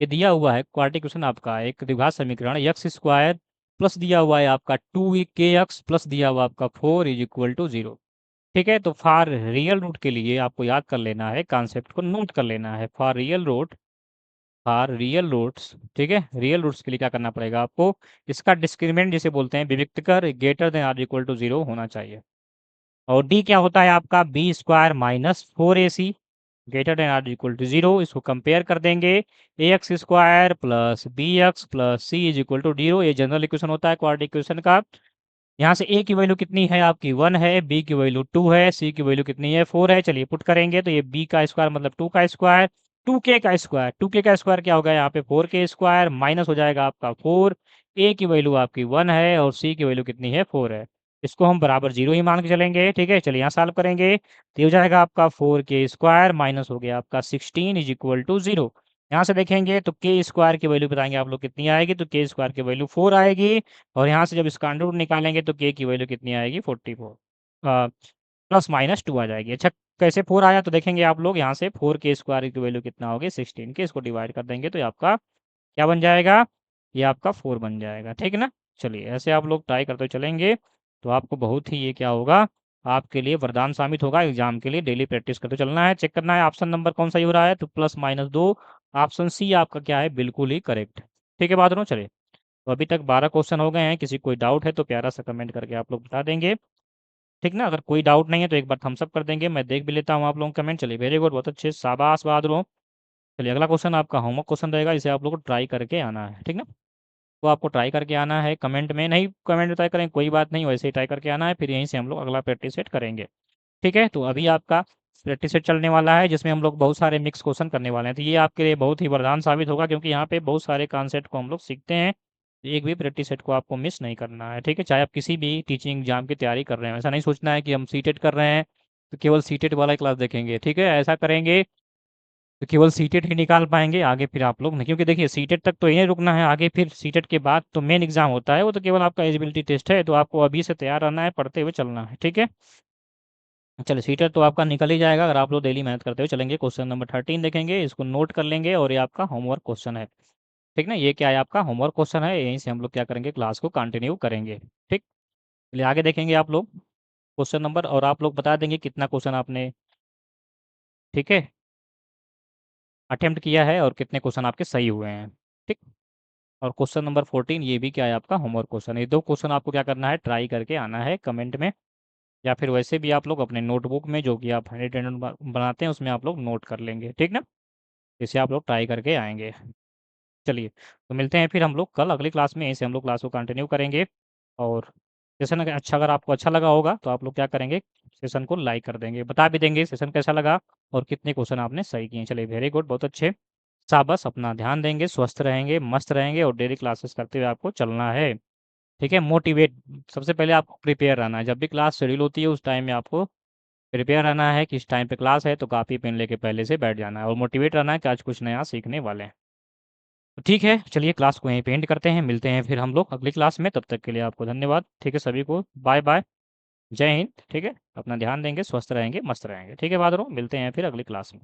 ये दिया हुआ है क्वाड्रेटिक इक्वेशन आपका एक द्विघात समीकरण, एक्स स्क्वायर प्लस दिया हुआ है आपका 2 के एक्स प्लस दिया हुआ आपका 4 = 0। ठीक है, तो फॉर रियल रूट के लिए आपको याद कर लेना है, कॉन्सेप्ट को नोट कर लेना है। फॉर रियल रूट्स, ठीक है, रियल रूट्स के लिए क्या करना पड़ेगा आपको, इसका डिस्क्रिमिनेंट जिसे बोलते हैं विविक्त कर greater than or equal to 0 होना चाहिए। और डी क्या होता है आपका, B square minus 4ac greater than or equal to 0। इसको कंपेयर कर देंगे, A X square plus B X plus C is equal to 0। ये जनरल इक्वेशन होता है क्वाड्रेटिक इक्वेशन का। यहाँ से ए की वैल्यू कितनी है आपकी 1 है, बी की वैल्यू 2 है, सी की वैल्यू कितनी है 4 है। चलिए पुट करेंगे तो ये बी का स्क्वायर मतलब 2 का स्क्वायर, 2 के का स्क्वायर क्या होगा यहाँ पे 4 के स्क्वायर माइनस हो जाएगा आपका 4। ए की वैल्यू आपकी 1 है और सी की वैल्यू कितनी है 4 है। इसको हम बराबर 0 ही मान के चलेंगे, ठीक है। चलिए यहाँ सॉल्व करेंगे तो ये हो जाएगा आपका 4 के स्क्वायर माइनस हो गया आपका 16 इज इक्वल टू 0। यहाँ से देखेंगे तो के स्क्वायर की वैल्यू बताएंगे आप लोग कितनी आएगी, तो के स्क्वायर की वैल्यू 4 आएगी। और यहाँ से जब इसका अंडर रूट निकालेंगे तो के की वैल्यू कितनी आएगी 44, प्लस माइनस 2 आ जाएगी। अच्छा, कैसे 4 आया तो देखेंगे आप लोग, यहाँ से 4 के स्क्वायर की वैल्यू कितना होगी 16 के, इसको डिवाइड कर देंगे तो ये आपका क्या बन जाएगा, ये आपका 4 बन जाएगा, ठीक है ना। चलिए ऐसे आप लोग ट्राई करते चलेंगे तो आपको बहुत ही ये क्या होगा, आपके लिए वरदान साबित होगा। एग्जाम के लिए डेली प्रैक्टिस करते चलना है, चेक करना है ऑप्शन नंबर कौन सा ही हो रहा है, तो +-2 ऑप्शन सी आपका क्या है, बिल्कुल ही करेक्ट। ठीक है बात नो। चलिए तो अभी तक 12 क्वेश्चन हो गए हैं, किसी कोई डाउट है तो प्यारा सा कमेंट करके आप लोग बता देंगे, ठीक ना। अगर कोई डाउट नहीं है तो एक बार थम्स अप कर देंगे, मैं देख भी लेता हूँ आप लोगों का कमेंट। चलिए वेरी गुड, बहुत अच्छे, शाबाश बहादुर। चलिए अगला क्वेश्चन आपका होमवर्क क्वेश्चन रहेगा, इसे आप लोग को ट्राई करके आना है, ठीक ना। तो आपको ट्राई करके आना है, कमेंट में नहीं, कमेंट ट्राई करें कोई बात नहीं, वैसे ही ट्राई करके आना है, फिर यहीं से हम लोग अगला प्रैक्टिस सेट करेंगे, ठीक है। तो अभी आपका प्रैक्टिस सेट चलने वाला है जिसमें हम लोग बहुत सारे मिक्स क्वेश्चन करने वाले हैं, तो ये आपके लिए बहुत ही वरदान साबित होगा, क्योंकि यहाँ पे बहुत सारे कॉन्सेप्ट को हम लोग सीखते हैं। एक भी प्रैक्टिस सेट को आपको मिस नहीं करना है, ठीक है। चाहे आप किसी भी टीचिंग एग्जाम की तैयारी कर रहे हैं, ऐसा नहीं सोचना है कि हम सीटेट कर रहे हैं तो केवल सीटेट वाला क्लास देखेंगे, ठीक है। ऐसा करेंगे तो केवल सीटेट ही निकाल पाएंगे, आगे फिर आप लोग नहीं, क्योंकि देखिए सीटेट तक तो यहीं रुकना है, आगे फिर सीटेट के बाद तो मेन एग्जाम होता है, वो तो केवल आपका एलिजिबिलिटी टेस्ट है, तो आपको अभी से तैयार रहना है, पढ़ते हुए चलना है, ठीक है। चलिए सीटेट तो आपका निकल ही जाएगा अगर आप लोग डेली मेहनत करते हुए चलेंगे। क्वेश्चन नंबर 13 देखेंगे, इसको नोट कर लेंगे, और ये आपका होमवर्क क्वेश्चन है, ठीक ना। ये क्या है आपका होमवर्क क्वेश्चन है, यहीं से हम लोग क्या करेंगे, क्लास को कंटिन्यू करेंगे, ठीक। चलिए आगे देखेंगे आप लोग क्वेश्चन नंबर, और आप लोग बता देंगे कितना क्वेश्चन आपने, ठीक है, अटेम्प्ट किया है और कितने क्वेश्चन आपके सही हुए हैं, ठीक। और क्वेश्चन नंबर 14 ये भी क्या है आपका होमवर्क क्वेश्चन है। ये दो क्वेश्चन आपको क्या करना है, ट्राई करके आना है कमेंट में, या फिर वैसे भी आप लोग अपने नोटबुक में जो कि आप हैंड रिटन बनाते हैं उसमें आप लोग नोट कर लेंगे, ठीक ना। इसे आप लोग ट्राई करके आएंगे। चलिए तो मिलते हैं फिर हम लोग कल अगली क्लास में, ऐसे हम लोग क्लास को कंटिन्यू करेंगे। और सेशन अगर अच्छा, अगर आपको अच्छा लगा होगा तो आप लोग क्या करेंगे, सेशन को लाइक कर देंगे, बता भी देंगे सेशन कैसा लगा और कितने क्वेश्चन आपने सही किए। चलिए वेरी गुड, बहुत अच्छे। शाबाश, अपना ध्यान देंगे, स्वस्थ रहेंगे, मस्त रहेंगे, और डेली क्लासेस करते हुए आपको चलना है, ठीक है। मोटिवेट, सबसे पहले आपको प्रिपेयर रहना है, जब भी क्लास शेड्यूल होती है उस टाइम में आपको प्रिपेयर रहना है कि इस टाइम पे क्लास है, तो कॉपी पेन लेके पहले से बैठ जाना है, और मोटिवेट रहना है कि आज कुछ नया सीखने वाले हैं। तो ठीक है, चलिए क्लास को यहीं पे एंड करते हैं, मिलते हैं फिर हम लोग अगली क्लास में, तब तक के लिए आपको धन्यवाद, ठीक है, सभी को बाय बाय, जय हिंद, ठीक है। अपना ध्यान देंगे, स्वस्थ रहेंगे, मस्त रहेंगे, ठीक है बहादुरों, मिलते हैं फिर अगली क्लास में।